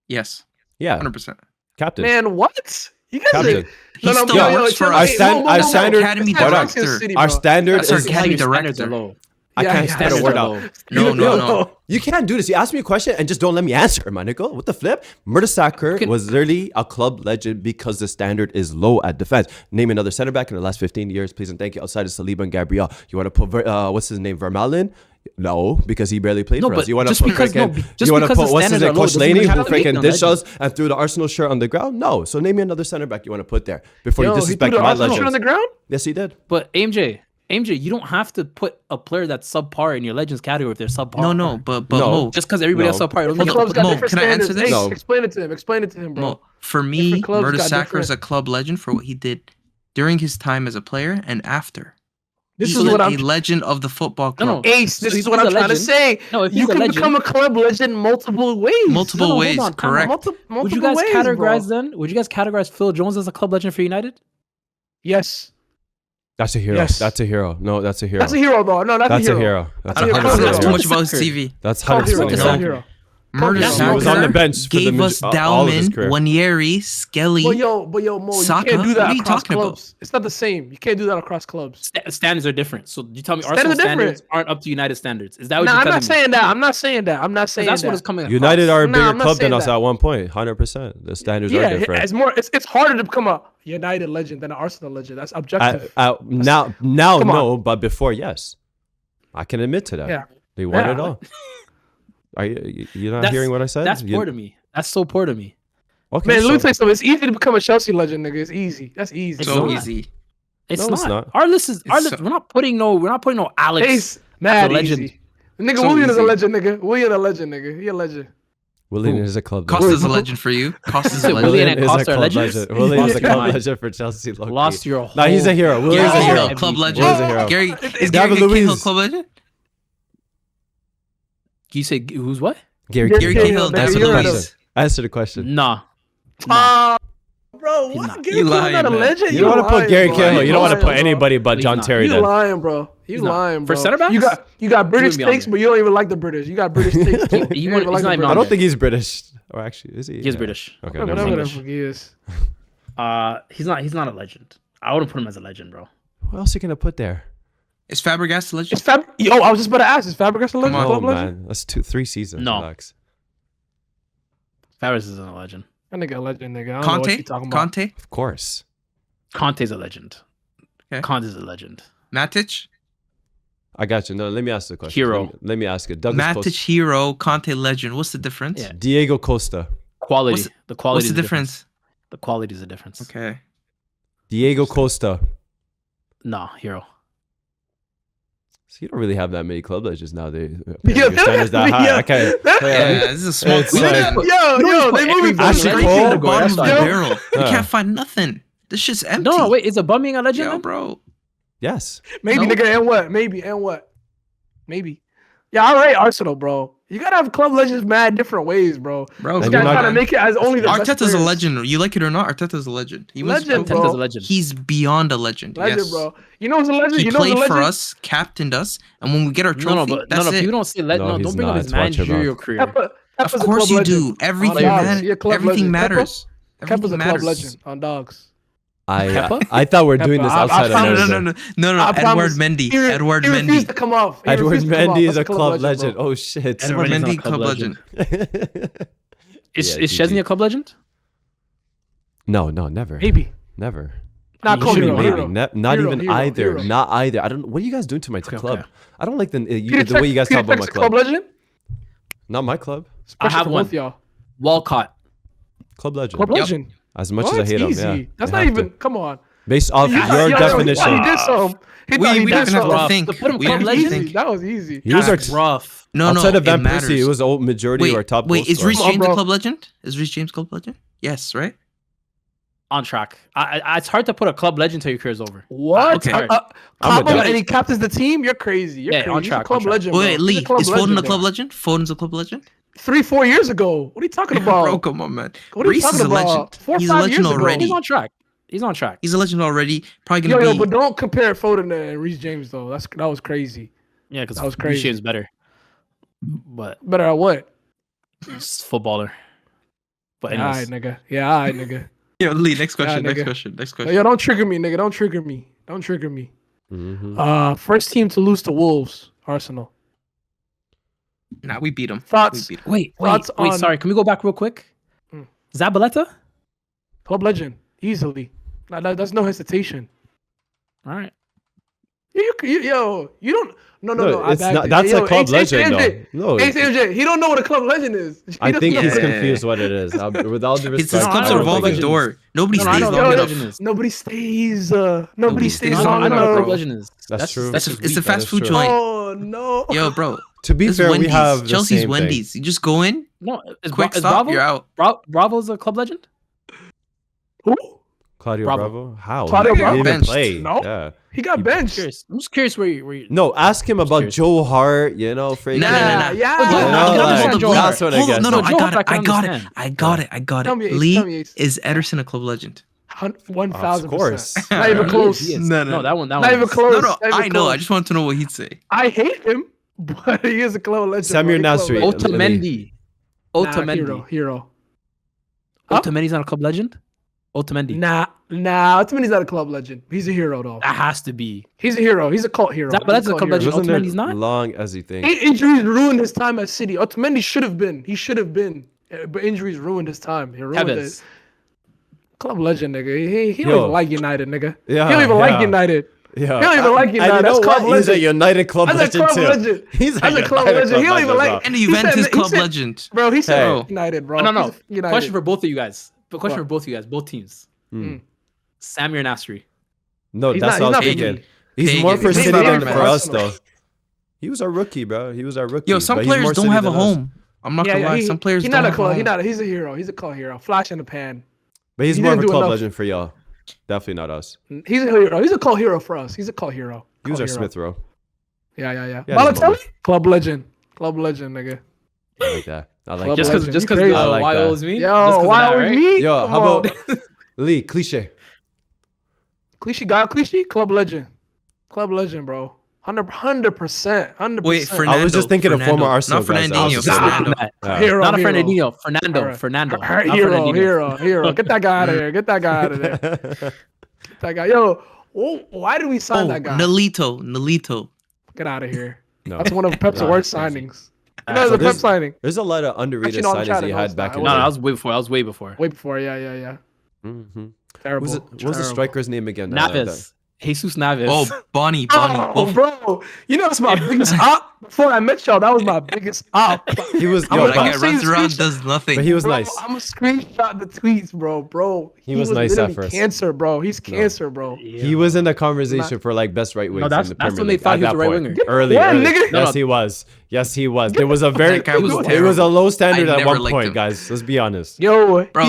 Yes. Yeah. 100%. Captain. Man, what? You guys Captain. He still works for us. Our standard academy director. Our standard That's our is academy Standards director. are low. I can't stand a word out. No. You can't do this. You ask me a question and just don't let me answer, my nigga. What the flip? Mertesacker was literally a club legend because the standard is low at defense. Name another center back in the last 15 years, please and thank you. Outside of Saliba and Gabriel, you want to put what's his name, Vermaelen? No, because he barely played for us. You want to put what's his name, Coach Laney, who freaking dished us and threw the Arsenal shirt on the ground? No. So name me another center back you want to put there before you disrespect my legends. On the ground? Yes, he did. But AMJ, you don't have to put a player that's subpar in your legends category if they're subpar. No, but Mo, just because everybody else subpar, doesn't mean clubs got different can I answer standards. this? Hey, explain it to him, bro. Mo, for me, clubs got Mertesacker different- is a club legend for what he did during his time as a player and after. This He's is what a I'm legend of the football club. Ace, this So is what he's I'm a trying to legend. say. No, if you he's a can legend- become a club legend multiple ways. Multiple ways, hold on, time out. correct. Multiple Would you guys ways, categorize bro. then? Would you guys categorize Phil Jones as a club legend for United? Yes. That's a hero. Yes. That's a hero. No, that's a hero. That's a hero, though. No, that's a a hero. hero. That's That's a 100% hero. That's too hero. much about his TV. That's Club hero. 100% Club hero. hero. He was on the bench for gave us all of his Dowman, career. Wanieri, Skelly. But yo, Mo, Saka? you can't do What that are you across talking about? clubs. It's not the same. You can't do that across clubs. Standards are different. So you tell me Standards Arsenal are different. standards aren't up to United standards. Is that what No, you're I'm telling not me? saying that. I'm not saying that. I'm not saying That's that. what is coming across. United are a No, bigger I'm not club than saying us that. at one point. 100%. The standards are Yeah, different. it's harder to become a United legend than an Arsenal legend. That's objective. Now, Come no, but before, yes. I can admit to that. Yeah. They won Yeah. it all. Are you're not hearing what I said? That's poor to me. That's so poor to me. Okay, Man, let me so- tell you something. It's easy to become a Chelsea legend, nigga. It's easy. That's easy. So not. easy. It's No, not. it's not. Our list is It's we're not putting no Alex. Ace, mad a legend. easy. Nigga, So William is a easy. legend, nigga. William a legend, nigga. He a legend. Willian is a club Costa's a legend. legend for you. Costa's a Willian legend. and is a Costa are club legends? legend. Willian is a Lost your club mind. legend for Chelsea. low-key. Lost your whole. No, he's a hero. Willian's Gary's a a hero. hero. Club legend. Will's a hero. Gary is David Gary Cahill Luiz. club legend? You say who's what? Gary Gary Cahill, Cahill, nigga, David you're right. Luiz. Answer the question. Nah. Bro, He's what? not. Gary You Cahill lying, not a man. legend? You don't want to put lying, Gary bro. Cahill. You don't want to put lying, bro. anybody but He's John not. Terry You then. lying, bro. You not. lying, For bro. center backs? You got British be on takes, there. but you don't even like the British. You got British takes. too. He You don't even he's like not the even I on don't there. think he's British. Or actually, is he? He is British. Okay, British. never Whatever mind. the fuck he is. He's not a legend. I wouldn't put him as a legend, bro. What else are you gonna put there? Is Fabregas a legend? Yo, I was just about to ask. Is Fabregas a legend? on. Club Oh legend? man, that's 3 seasons. No. Relax. Fabregas isn't a legend. That nigga a legend, nigga. I don't know what Conte? you talking about. Conte? Of course. Conte's a legend. Okay. Conte's a legend. Matic? I got you. No, let me ask the question. Hero. Let me ask it. Douglas Matic Costa. hero, Conte legend. What's the difference? Yeah. Diego Costa. Quality. The quality. What's the difference? The quality is the difference. Okay. Diego Costa. No, hero. So you don't really have that many club legends nowadays. Yeah, Your standards that high. yeah. I can't. Yeah, this is a small It's club. like- Yo, they moving Ashley Straight Cole? to the bottom of the Yo. barrel. You Yeah. can't find nothing. This shit's empty. No, wait. Is Aubameyang a legend? Yo, then? bro. Yes. Maybe, No. nigga, and what? Maybe, and what? Maybe. Yeah, all right, Arsenal, bro. You gotta have club legends mad different ways, bro. Bro, You And gotta you're not- try to make it as only the best Arteta's a players. legend. You like it or not, Arteta's a legend. He was Legend, Arteta's bro. a legend. He's beyond a legend. Legend, yes. bro. You know who's a legend? He You know who's a played legend? for us, captained us, and when we get our trophy, that's it. People don't say legend. No, No, he's don't bring up not. his It's watch your managerial mouth. career. Kepa's Of a course club you legend. do. Everything, On dogs. man, He a club everything legend. matters. Kepa's Everything a club matters. legend on dogs. Kepa? I thought we were doing Kepa. this I outside of promise- Narrative. No. I Edward promise. Mendy. He Edward refused Mendy. to come off. He Edward refused to come off. Mendy That's is a club legend. bro. Oh shit. Edward Edward Mendy's not a Mendy, club club legend. Is Yeah, Chesney a club legend? No, never. Maybe. Never. Not He called should be hero. Maybe. hero. Not Hero, even hero, either. hero. Not either. I don't. What are you guys doing to my Okay, club? okay. I don't like the Peter way you guys Peter talk about my Check's a club club. legend? Not my club. I have for one. both y'all. Walcott. Club legend. Club legend. As much Well, as I that's hate easy. him, yeah. That's I not have even. to. Come on. Based off You your thought- definition. He did some. He We thought he didn't did have to some. think. To put him We club didn't have to legend? think. That was easy. He was our That's rough. No, outside of it Van matters. Persie, it was the old majority of our top goal Wait, is scorer. Reece Come on, James a bro. club legend? Is Reece James club legend? Yes, right? On track. It's hard to put a club legend till your career's over. What? Okay. I'm Klopp with that. and he captains the team? You're crazy. You're Yeah, crazy. on He's track, a club on track. legend. bro. Wait, He's Lee, club is Foden a legend, club bro. legend? Foden's a club legend? 3-4 years ago. What are you talking about? Bro, come on, man. What are you Reece is talking a about? legend. 4 or He's a 5 legend years ago. already. He's on track. He's on track. He's a legend already. Probably gonna be. But don't compare Foden and Reece James though. That was crazy. Yeah, because that was crazy. Reece James better. But better at what? Just footballer. But Yeah, all right, nigga. Yeah, all right, nigga. Yo, Lee, next question. Yeah, Next question. Yo, don't trigger me, nigga. Don't trigger me. Don't trigger me. Mm-hmm. First team to lose to Wolves, Arsenal. Nah, we beat him. Thoughts? Wait. on- Sorry, can we go back real quick? Mm. Zabaleta? Club legend, easily. That's no hesitation. All right. You don't. No. It's not. That's a club legend, though. No, MJ, he don't know what a club legend is. I think he's Yeah. confused what it is. With all due It's respect, this club's I a don't think revolving it is. door. Nobody No, I stays know long what enough. legend is. Nobody stays. Nobody stays stays long long I know what enough. club enough. legend is. That's true. It's just a weak. fast food true. joint. Oh no. Yo, bro. To be This is fair, we Wendy's. have the Chelsea's same Wendy's. You just go in, No, is quick is stop, Bravo? you're out. Bravo's a club legend? Who? Claudio Bravo. Bravo. How? Claudio He didn't even Bravo? play. No. Yeah. He got He- benched. I'm just curious where you No, ask him about Cheers. Joe Hart. You know, freaking. Nah. Yeah. You know, I can like, understand Joe Hart. that's what I Hold guess. on, no, No, Joe Hart, I I can got it. understand. I got Tell me, it. tell Lee, me. is Ederson a club legend? 1,000%. Of course. Not even He close. He is. No. No, that one. Not even is- close. No, Not even I know. close. I just want to know what he'd say. I hate him, but he is a club legend. Samir bro. He's Nasri. club legend. Otamendi. Nah, Otamendi. hero. Huh? Otamendi's not a club legend? Otamendi. Nah. Otamendi's not a club legend. He's a hero though. That has to be. He's a hero. He's a cult hero. But that's He's a club hero. legend. Wasn't Otamendi's it not? long as he thinks? Injuries ruined his time at City. Otamendi should have been. He should have been. But injuries ruined his time. He ruined Tevez. it. Club legend, nigga. He don't Yo. even like United, nigga. Yeah, He don't even like yeah. United. Yeah. He don't even like United. And you know That's club what? He's a legend. United club That's a legend club too. legend. He's That's a club United legend. He don't even legend like- as well. And a Juventus he club said- legend. Bro, he said Hey. United, bro. No. He's United. Question for both of you guys. But question What? for both of you guys, both teams. Mm. Samir Nasri. No, He's that's not- what I was he's not thinking. Pagan. He's more for Pagan. City He's than not for us, Arsenal. though. He was our rookie, bro. He was our rookie. Yo, some but he's players more don't City have a than us. home. I'm not gonna lie. Some players he's don't not a have a club. home. He's a hero. He's a cult hero. Flash in the pan. But he's He more of a didn't do club enough. legend for y'all. Definitely not us. He's a hero. He's a cult hero for us. He's a cult hero. He was Cult our hero. Smith row. Yeah. Yeah, he's Balotelli? a Club legend. Club legend, nigga. I like that. I like Club that. Just legend. because You crazy. I like why that. owes me? Yo, Just 'cause of why that, would right? me? Yo, Come how on. about Lee? Cliche. Cliche? Club legend. Club legend, bro. 100%. 100%. Wait, Fernando. I was just thinking of former Arsenal Not guys. I was Fernandinho. just Fernando. Yeah. Hero. Not a hero. Fernandinho. Fernando. Alright. Fernando. not Hero. Fernandinho. Get that guy out of here. Get that guy out of there. Get that guy. Yo, why did we sign Oh, that guy? Nolito. Get out of here. No. That's one of Pep's Nah, worst crazy. signings. You know, so the Pep there's- signing. There's a lot of underrated Actually, no, I'm signings trying he to had know back that. in No, the that day. was way before. That was way before. Way before, yeah. Mm-hmm. Terrible. What was the Terrible. striker's name again? Naves. Jesus Naves. Oh, Bonnie. Oh, Both. bro. You know, it's my biggest op. Before I met y'all, that was my biggest op. He was. I'm Yo, gonna That I'm guy but, saying runs around, screenshot- does nothing. but he was Bro, nice. I'm gonna screenshot the tweets, bro. He was nice at literally first. cancer, bro. He's cancer, bro. He was in the conversation for like best right wing. that's- in the that's Premier when they League thought at he was that the right point. winger. Early, Yeah, early. nigga. Yes, he was. Yes, he was. There was a very. That guy was It was a low standard I at never one liked point, him. guys. Let's be honest. Yo, Bro.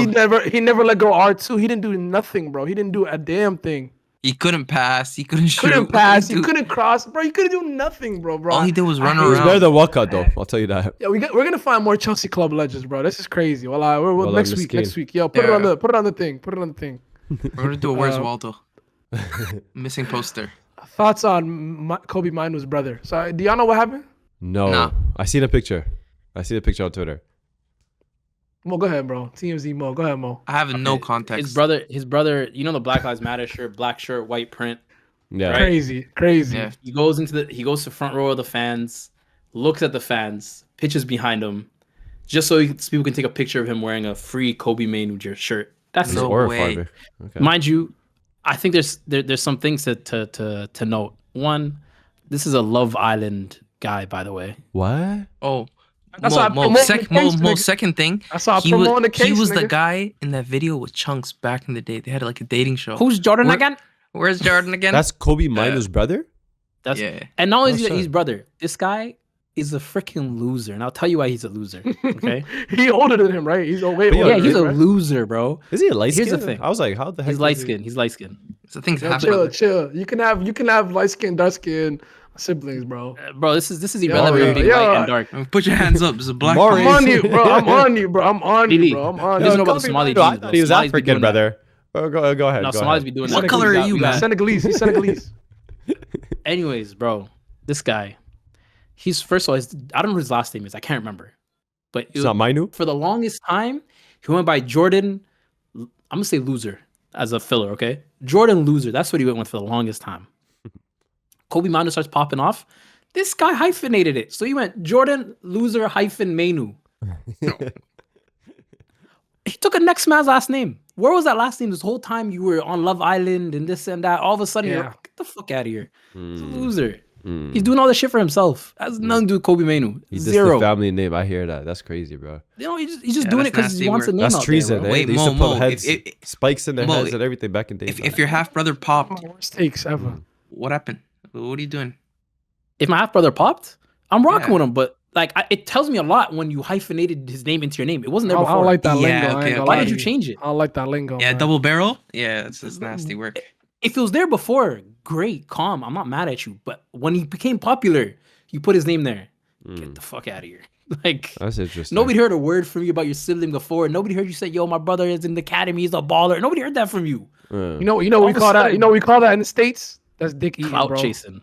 he never let go R2. He didn't do nothing, bro. He didn't do a damn thing. He couldn't pass. He couldn't shoot. Couldn't What pass. did He do? couldn't cross, bro. He couldn't do nothing, bro. All he did was run He was around. better than Walcott, though. I'll tell you that. Yeah, we're gonna find more Chelsea club legends, bro. This is crazy. Well, Well, next I'm week. Miskin. Next week. Yo, put it Yeah. on the thing. We're gonna do a Where's Uh, Waldo? Missing poster. Thoughts on Kobbie Mainoo's brother? So, do y'all know what happened? No, Nah. I see the picture. I see the picture on Twitter. Mo, go ahead, bro. TMZ Mo, go ahead, Mo. I have no context. His brother. You know the Black Lives Matter shirt, black shirt, white print. Yeah. Right. Crazy. Yeah. He goes to front row of the fans, looks at the fans, pitches behind him, just so people can take a picture of him wearing a free Kobbie Mainoo shirt. That's No it. Horrifying. way. Okay. Mind you, I think there's some things to note. One, this is a Love Island guy, by the way. What? Oh, That's why I promote the case, nigga. second thing. That's how I He promote the was, case, he was the nigga. guy in that video with Chunks back in the day. They had like a dating show. Who's Jordan Where- again? Where's Jordan again? That's Kobbie Mainoo's brother? That's Yeah. And not only Oh, is he shit. his brother, this guy is a freaking loser, and I'll tell you why he's a loser. Okay? He older than him, right? He's way But yeah, older. Yeah, he's a right? loser, bro. Is he a light Here's skin? the thing. I was like, how the heck? He's light is he- skinned. He's light skinned. So things Yo, happen. chill. You can have light skin, dark skin siblings, bro. Bro, this is irrelevant being yo. light and dark. Put your hands up. There's a black. Maury. I'm on you, bro. I'm on you, bro. Lily. I'm on He doesn't you. know about the Kobbie Somali Mainoo, I genes, thought bro. he was Somalis be African, doing that. brother. Go ahead. No, go Somalis ahead. be doing What that. color are you, man? Senegalese. He's Senegalese. Anyways, bro, this guy, first of all, I don't know what his last name is. I can't remember. But It's not Mainoo? for the longest time, he went by Jordan. I'm gonna say Loser as a filler, okay? Jordan Loser. That's what he went with for the longest time. Kobbie Mainoo starts popping off. This guy hyphenated it, so he went Jordan Loser Mainoo. He took a next man's last name. Where was that last name this whole time? You were on Love Island and this and that. All of a sudden, you're like, get the fuck out of here. He's a loser. He's doing all this shit for himself. Has nothing to do with Kobbie Mainoo. He just Zero. the family name. I hear that. That's crazy, bro. You know, he's just doing it because he wants a name That's out treason. there, bro. Eh? Wait, They used to Mo, put heads, spikes in their Mo, heads and everything back in days. If your half brother popped, Worst takes ever. what happened? What are you doing? If my half brother popped, I'm rocking Yeah. with him. But like, it tells me a lot when you hyphenated his name into your name. It wasn't there I before. don't like that Yeah, lingo. I ain't okay, gonna Why lie did to you change it? I don't like that lingo. Yeah, man. double barrel. Yeah, it's nasty work. If it was there before, great, calm. I'm not mad at you. But when he became popular, you put his name there. Get the fuck out of here. Like, That's interesting. nobody heard a word from you about your sibling before. Nobody heard you say, "Yo, my brother is in the academy. He's a baller." Nobody heard that from you. You know what we All of a call that? sudden- You know what we call that in the States? That's dick eating, Clout bro. chasing.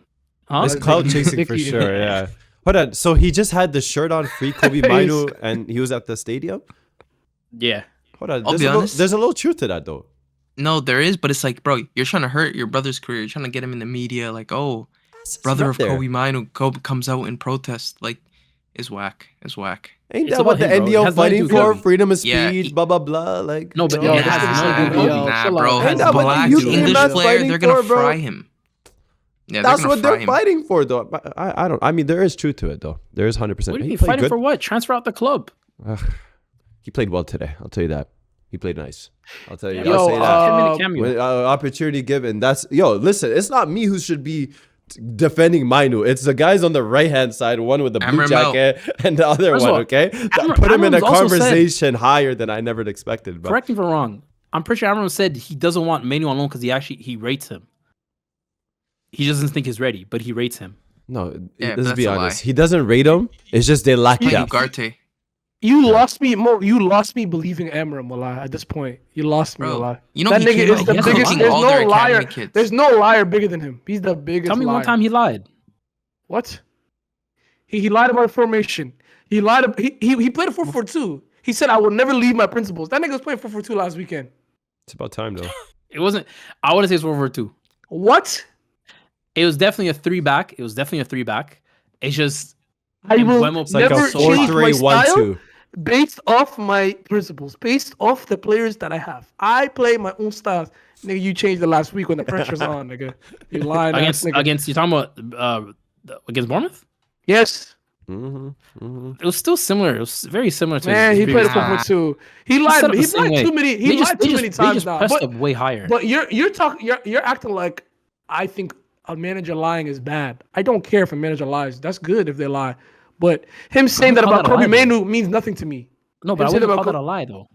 Huh? It's clout chasing for Dicky. sure. Yeah. Hold on. So he just had the shirt on, free Kobbie Mainoo, and he was at the stadium. Yeah. Hold on. I'll be honest. There's a little truth to that, though. No, there is, but it's like, bro, you're trying to hurt your brother's career. You're trying to get him in the media. Like, oh, brother right of there. Kobbie Mainoo comes out in protest. Like, is whack. Is whack. Ain't It's that what the about him, bro. It NDL has nothing to fighting do with for? Kobbie. Freedom of Yeah, speech, blah blah blah. Like, No, but Yo, it this has is nothing to so do with good. Kobbie. Nah, Chill bro. out. His Ain't that what the black youth English man's player, fighting they're gonna for, bro? fry him. Yeah, that's they're what gonna they're fry him. fighting for, though. But I don't. I mean, there is truth to it, though. There is 100%. What are He you played fighting good. for? What? Transfer out the club. He played well today. I'll tell you that. He played nice. I'll tell you. Yo, I'll say that. 10-minute cameo. When, opportunity given. That's listen. It's not me who should be defending Mainoo. It's the guys on the right hand side, one with the blue Amram jacket and the other First of one. all, Okay, put him in a Amram's also said- conversation higher than I never expected. But Correct me if I'm wrong. I'm pretty sure Amram said he doesn't want Mainoo on loan because he rates him. He doesn't think he's ready, but he rates him. no, Yeah, let's that's be a honest. lie. He doesn't rate him. It's just they lack Like depth. Ugarte. You lost me, Mo. You lost me believing Amram, Wallah. At this point, you lost me, Bro, Wallah. you know that he nigga came is out- the he's biggest. cooking There's all no their liar. academy kids. There's no liar bigger than him. He's the biggest. Tell me liar. one time he lied. What? He lied about formation. He lied. He played a 4-4-2. He said, "I will never leave my principles." That nigga was playing 4-4-2 last weekend. It's about time though. It wasn't. I want to say it's 4-4-2. What? It was definitely a 3-back. It was definitely a 3-back. It's just I will Mbeumo It's like never a change my 4-3-1-2. style based off my principles, based off the players that I have. I play my own styles. Nigga, you changed the last week when the pressure's on, nigga. You lying ass nigga. against you talking about against Bournemouth. Yes. It was still similar. It was very similar to. Man, his he played a previous- 4-4-2. He set lied. up the He same lied way. too many. He They just- lied they too just- many they times just now. pressed But, up way higher. but you're talking. You're acting like I think a manager lying is bad. I don't care if a manager lies. That's good if they lie. But him saying that call about that a lie, Kobbie Mainoo means nothing to me. No, but I Him saying wouldn't about call that a lie though.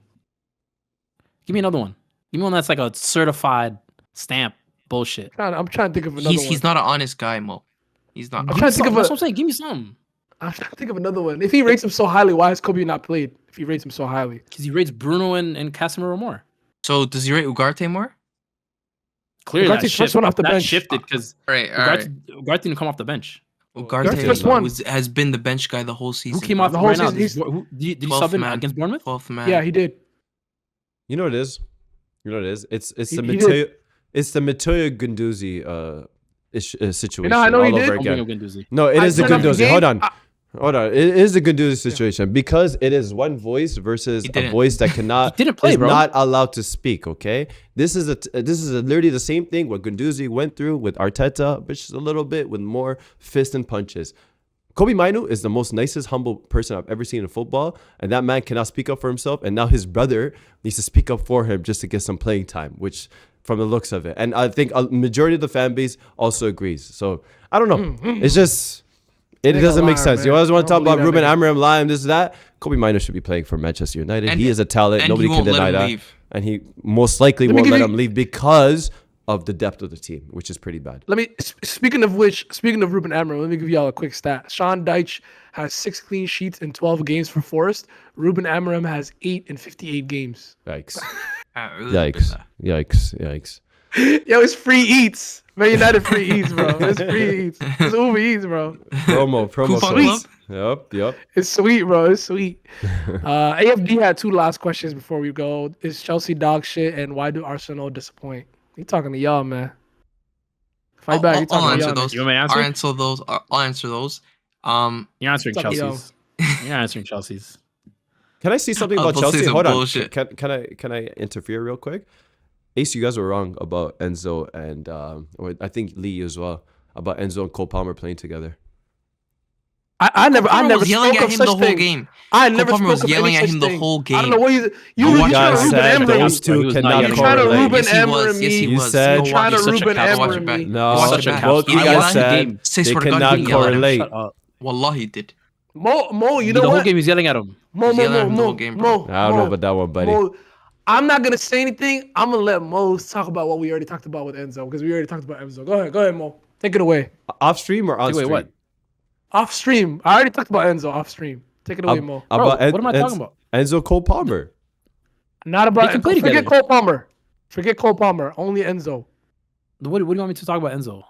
Give me another one. Give me one that's like a certified stamp bullshit. I'm trying to think of another one. He's not an honest guy, Mo. He's not. I'm trying to think of That's a, what I'm saying. Give me some. I'm trying to think of another one. If he rates him so highly, why has Kobbie not played? If he rates him so highly, Because he rates Bruno and Casemiro more. So does he rate Ugarte more? Clearly, Ugarte's first one off the bench. shifted because All right. Ugarte didn't come off the bench. Ugarte's first one. Ugarte has been the bench guy the whole season. Who came off The whole right now? season, Did you 12th sub in man. against Bournemouth? 12th man. yeah, he did. You know what it is? You know what it is? It's He the did. Mateo. It's the Mateo Gunduzi situation I know he all did. over I'll bring again. up Guendouzi. No, it I is the turned off the Gunduzi. game. Hold on. It is a Gunduzi situation because it is one voice versus He a didn't. voice that cannot He didn't play, is bro. not allowed to speak. Okay, this is literally the same thing what Gunduzi went through with Arteta, but just a little bit with more fists and punches. Kobbie Mainoo is the most nicest, humble person I've ever seen in football, and that man cannot speak up for himself. And now his brother needs to speak up for him just to get some playing time, which, from the looks of it, and I think a majority of the fan base also agrees. So I don't know. It's just it Nigga doesn't make liar, sense. man. You always want I to talk don't about believe that Ruben nigga. Amorim lying, this that. Kobbie Mainoo should be playing for Manchester United. And- he is a talent. and Nobody he can won't let deny him that. leave. And he most likely Let me won't give let you- him leave because of the depth of the team, which is pretty bad. Let me. Speaking of Ruben Amorim, let me give y'all a quick stat. Sean Dyche has 6 clean sheets in 12 games for Forest. Ruben Amorim has 8 in 58 games. Yikes. Yikes. Yo, it's free eats. Man United free eats, bro. It's free eats. It's Uber Eats, bro. Promo Coupon codes. club? Yep. It's sweet, bro. It's sweet. AFD had 2 last questions before we go. Is Chelsea dog shit, and why do Arsenal disappoint? He talking to y'all, man. Fight back. He I'll talking to answer y'all. those. You want me to answer? I'll answer those. You're answering Fuck Chelsea's. You're answering Chelsea's. Can I say something I'll about say Chelsea? some Hold on. bullshit. Can I interfere real quick? Ace, you guys were wrong about Enzo and or I think Lee as well, about Enzo and Cole Palmer playing together. I never was yelling spoke at of him such the whole thing. game. I Cole never Palmer was spoke of yelling any at such him the thing. whole I don't know game. what you You trying guys to said Ruben those Amorim. two He was cannot not You're trying to correlate. Ruben Yes, he was. Amorim Yes, he me. You was. said- Go You're trying watch to it. Ruben Go watch it Amorim back. me. No, Watch it back. both you I guys yelled at him. said Say they swear to God, cannot he didn't yell at him. correlate. Shut up. Wallahi did. Mo, you know The whole what? game he's yelling at him. Mo, He's yelling at him the whole game, bro. I don't know about that one, buddy. Mo, I'm not gonna say anything. I'm gonna let Mo talk about what we already talked about with Enzo because we already talked about Enzo. Go ahead, Mo. Take it away. Off stream or on Wait, stream? what? Off stream. I already talked about Enzo off stream. Take it away, Mo. Bro, what am I talking about? Enzo Cole Palmer. Not about. They can play Forget together. Cole Palmer. Forget Cole Palmer. Only Enzo. What do you want me to talk about Enzo?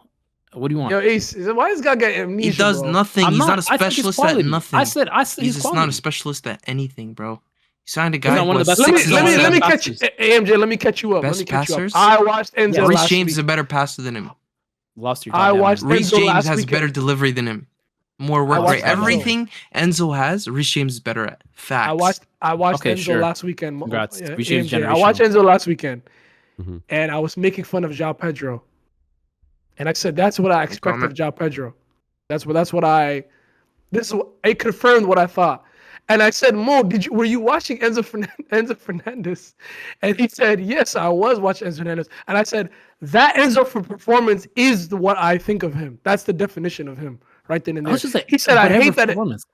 What do you want? Yo, Ace. Why this guy get amnesia? He does bro? nothing. I'm He's not a I think he's specialist at quality. nothing. I said He's he's just quality. not a specialist at anything, bro. You signed a guy not who one of has the best Let me six He's not one of let the me best catch you. passers. AMJ, let me catch you up. Best Let me catch you up. passers? I watched Enzo Reece last James week. is a better passer than him. Lost your I goddamn watched mind. Reece Enzo James last has weekend. better delivery than him. More I work watched rate. Enzo. Everything Enzo has, Reece James is better at. Facts. I watched Okay, Enzo sure. last weekend. Congrats. Yeah, Reece James AMJ. I watched generational. Enzo last weekend, Mhm. and I was making fun of João Pedro, and I said that's what I expect comment. of João Pedro. It confirmed what I thought. And I said, Mo, were you watching Enzo Fernandez? And he said, yes, I was watching Enzo Fernandez. And I said, that Enzo for performance is what I think of him. That's the definition of him, right then and I there. was just like, He said, I hate that performance.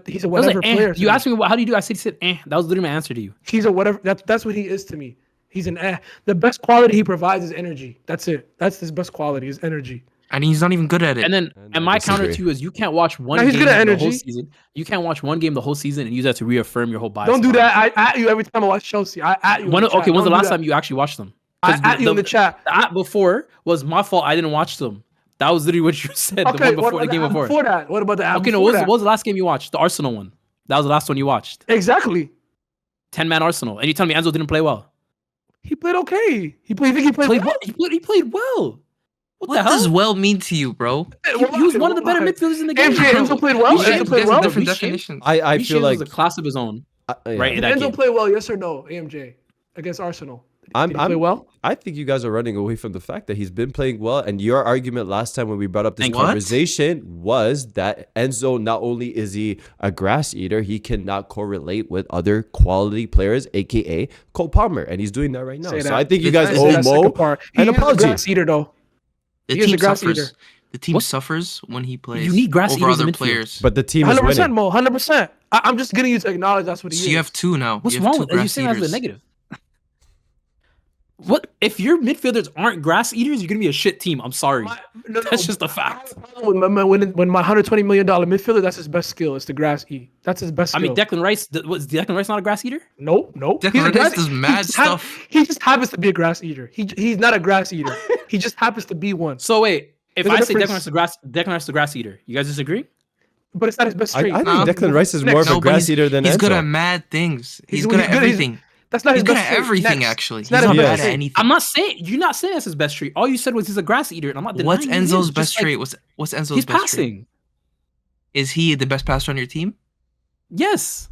he's a I was whatever like, player. You asked me how do you do? I said, That was literally my answer to you. He's a whatever. That's what he is to me. He's an The best quality he provides is energy. That's it. That's his best quality is energy. And he's not even good at it. And then, I and my counter disagree. to you is you can't watch one No, he's game good at the whole energy. season. You can't watch one game the whole season and use that to reaffirm your whole bias. Don't do about it. that. I at you every time I watch Chelsea. I at you. in the chat. Okay, when's the Don't do last that. time you actually watched them? I 'Cause at you in the chat. The at before was my fault. I didn't watch them. That was literally what you said. The Okay, one before the game before. Before that, what about the app Okay, no. before What that? was the last game you watched? The Arsenal one. That was the last one you watched. Exactly. 10-man Arsenal, and you tell me Enzo didn't play well. He played okay. You think he played well? He played well. What the what does hell? well mean to you, bro? He was one of the better midfielders in the game. Enzo played well. You guys Enzo played have well. different Reece James? definitions. I Reece feel James like was a class of his own, yeah. right? In Did that Enzo game. play well? Yes or no? AMJ against Arsenal. Did he play well? I think you guys are running away from the fact that he's been playing well. And your argument last time when we brought up this And what? conversation was that Enzo, not only is he a grass eater, he cannot correlate with other quality players, aka Cole Palmer, and he's doing that right now. Say So that. I think you Say guys that owe That's the Mo second part. an He is a apology. grass eater though. The He is team a grass suffers. eater. The team What? suffers when he plays You need grass over eaters in other midfield. players. But the team is 100%, winning. Mo. 100%. I'm just getting you to acknowledge that's what he is. So you have two now. What's you have wrong two with? Are you grass saying that's eaters. a negative? What if your midfielders aren't grass eaters? You're gonna be a shit team. I'm sorry. That's just a fact. When my $120 million midfielder, that's his best skill. It's the grass eat. That's his best I skill. mean, Declan Rice. Was Declan Rice not a grass eater? Nope. Declan He's a Rice grass- does he mad just stuff. He just happens to be a grass eater. He's not a grass eater. He just happens to be one. So wait, if There's a I say Declan difference. Rice is the grass eater, you guys disagree? But it's not his best I trait. think No. Declan Rice is Next. more of a No, but grass eater than He's Enzo. good at mad things. He's He's- good he's at good- he's- everything. That's not He's his good best at trait. everything, Next. actually. It's He's not not his Yes. bad best at trait. anything. I'm not saying you're not saying that's his best trait. All you said was he's a grass eater, and I'm not denying What's he Enzo's is, best just like, trait? What's Enzo's He's best trait? passing. Is he the best passer on your team? Yes.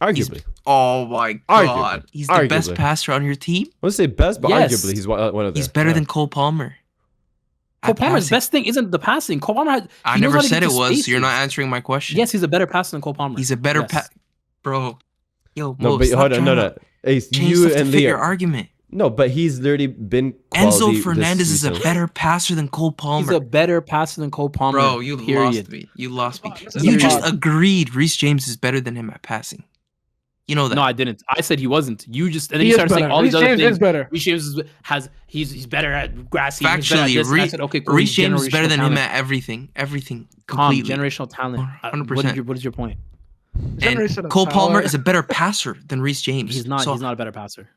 Arguably. Oh my god. He's the best Arguably. passer on your team? I wouldn't say best, but Yes. arguably he's one of them. He's better Yeah. than Cole Palmer. Cole At Palmer's passing. best thing isn't the passing. Cole Palmer has, I he knows never how to said get it to was. spaces. You're not answering my question. Yes, he's a better passer than Cole Palmer. He's a better Yes. bro. Yo, No, Mo, but stop hold on, trying no. to Ace, change you stuff to and fit Lee. your argument. No, but he's literally been quality Enzo this Fernandez is a season. better passer than Cole Palmer. He's a better passer than Cole Palmer. Bro, you period. lost me. You lost me. This is You a just pod. agreed Reece James is better than him at passing. You know that. No, I didn't. I said he wasn't. You just and then He you is started saying better. all Reece these other James things. is better. Reece James he's better at grass eating. He's better at Factually, this. And I said, okay, cool. Reece he's James is better generational than him talent. at everything. Everything. Calm, Completely. generational talent. 100%. What is your point? And Generational Cole Palmer talent. is a better passer than Reece James. He's not. So He's not a better passer.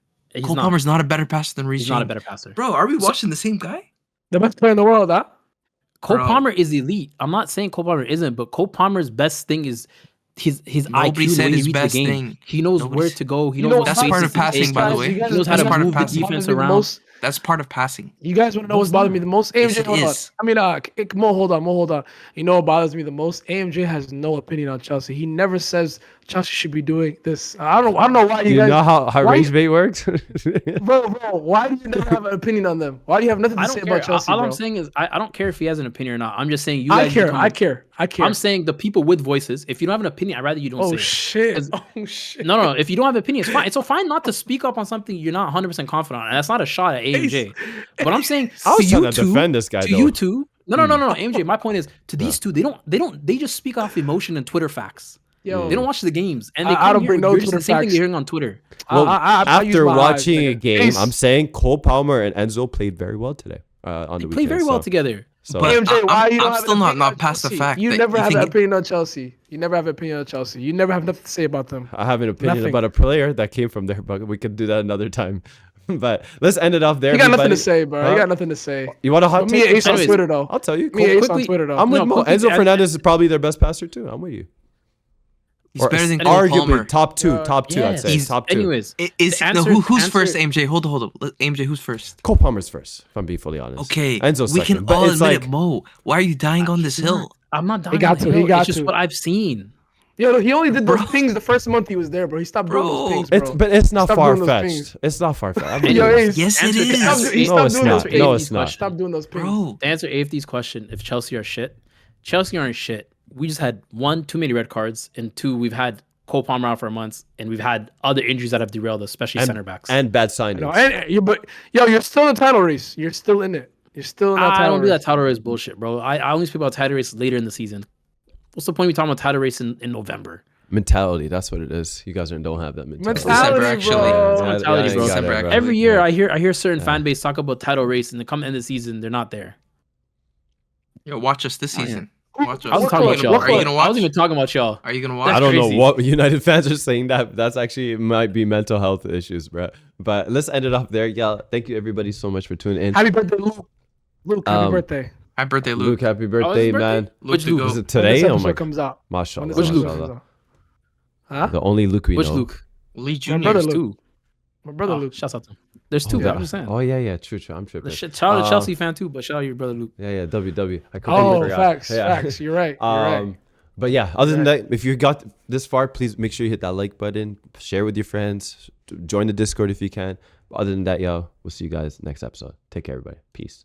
Cole Palmer's not a better passer than Reece James. He's not a better passer. Bro, are we watching the same guy? The best player in the world, huh? Cole Palmer is elite. I'm not saying Cole Palmer isn't, but Cole Palmer's best thing is his Nobody IQ. said He his reads best the game. thing. He knows where to go. He knows what that's part of passing, by the way. He knows how to move the defense around. That's part of passing. You guys want to know what's bothering me the most? AMJ, hold on. I mean, Mo, hold on. You know what bothers me the most? AMJ has no opinion on Chelsea. He never says Chelsea should be doing this. I don't know why you guys. You know how rage bait works? bro, why do you never have an opinion on them? Why do you have nothing to say about Chelsea? All I'm saying is I don't care if he has an opinion or not. I'm just saying you guys. I care. I'm saying the people with voices. If you don't have an opinion, I'd rather you don't say it. Oh shit. No. If you don't have an opinion, it's fine. It's so fine not to speak up on something you're not 100% confident on. And that's not a shot at AMJ. But I'm saying I was trying to defend this guy. You two. No. AMJ, my point is to these two. They just speak off emotion and Twitter facts. Yo, they don't watch the games, and I don't bring no Twitter facts. The same thing you're hearing on Twitter. Well, after watching a game, I'm saying Cole Palmer and Enzo played very well today. On the weekend, played very well together. So, but AMJ, I'm still not past the fact. You never have an opinion on Chelsea. You never have nothing to say about them. I have an opinion about a player that came from there, but we could do that another time. But let's end it off there. You got nothing to say, bro. You got nothing to say. You want a hot take? Me and Ace on Twitter, though. I'll tell you. Me and Ace on Twitter, though. I'm with Mo. Enzo Fernández is probably their best passer, too. I'm with you. He's better than Cole arguably Palmer. Top two, I'd say. Top two. Anyways, who's first, AMJ? Hold on. AMJ, who's first? Cole Palmer's first, if I'm being fully honest. Okay. Enzo's we second. can all admit it, Mo. Why are you dying on this hill? I'm not dying He got to. It's just what I've seen. Yo, he only did those things the first month he was there, bro. He stopped doing those things, bro. But it's not far-fetched. It's not far-fetched. Yes, it is. No, it's not. No, it's not. Stop doing those things. Bro, to answer AFD's question, if Chelsea are shit, Chelsea aren't shit. We just had one, too many red cards, and two, we've had Cole Palmer out for months, and we've had other injuries that have derailed us, especially center backs. And bad signings. But you're still in the title race. You're still in it. You're still in that title race. I don't do that title race bullshit, bro. I only speak about title race later in the season. What's the point of me talking about title race in November? Mentality, that's what it is. You guys don't have that mentality. December, actually. Mentality, bro. December, every year I hear certain fan base talk about title race, and they come end the season, they're not there. Yo, watch us this season. Watch us. I was talking about y'all. Are you gonna watch? I wasn't even talking about y'all. Are you gonna watch? I don't know what United fans are saying that's actually might be mental health issues, bro. But let's end it off there. Yeah, thank you everybody so much for tuning in. Happy birthday, Luke. Luke, happy birthday. Happy birthday, Luke. Luke, happy birthday, man. Luke, is it today? When this episode comes out. Mashallah. Which Luke? Huh? The only Luke we know. Which Luke? Lee Jr. My brother Luke. Two. My brother Luke. Shouts out to him. There's two, but I'm just saying. Oh, yeah. True. I'm tripping. Shout out to Chelsea fan too, but shout out to your brother Luke. Yeah. WW. I completely forgot. Facts. You're right. But yeah, other than that, if you got this far, please make sure you hit that like button, share with your friends, join the Discord if you can. But other than that, we'll see you guys next episode. Take care, everybody. Peace.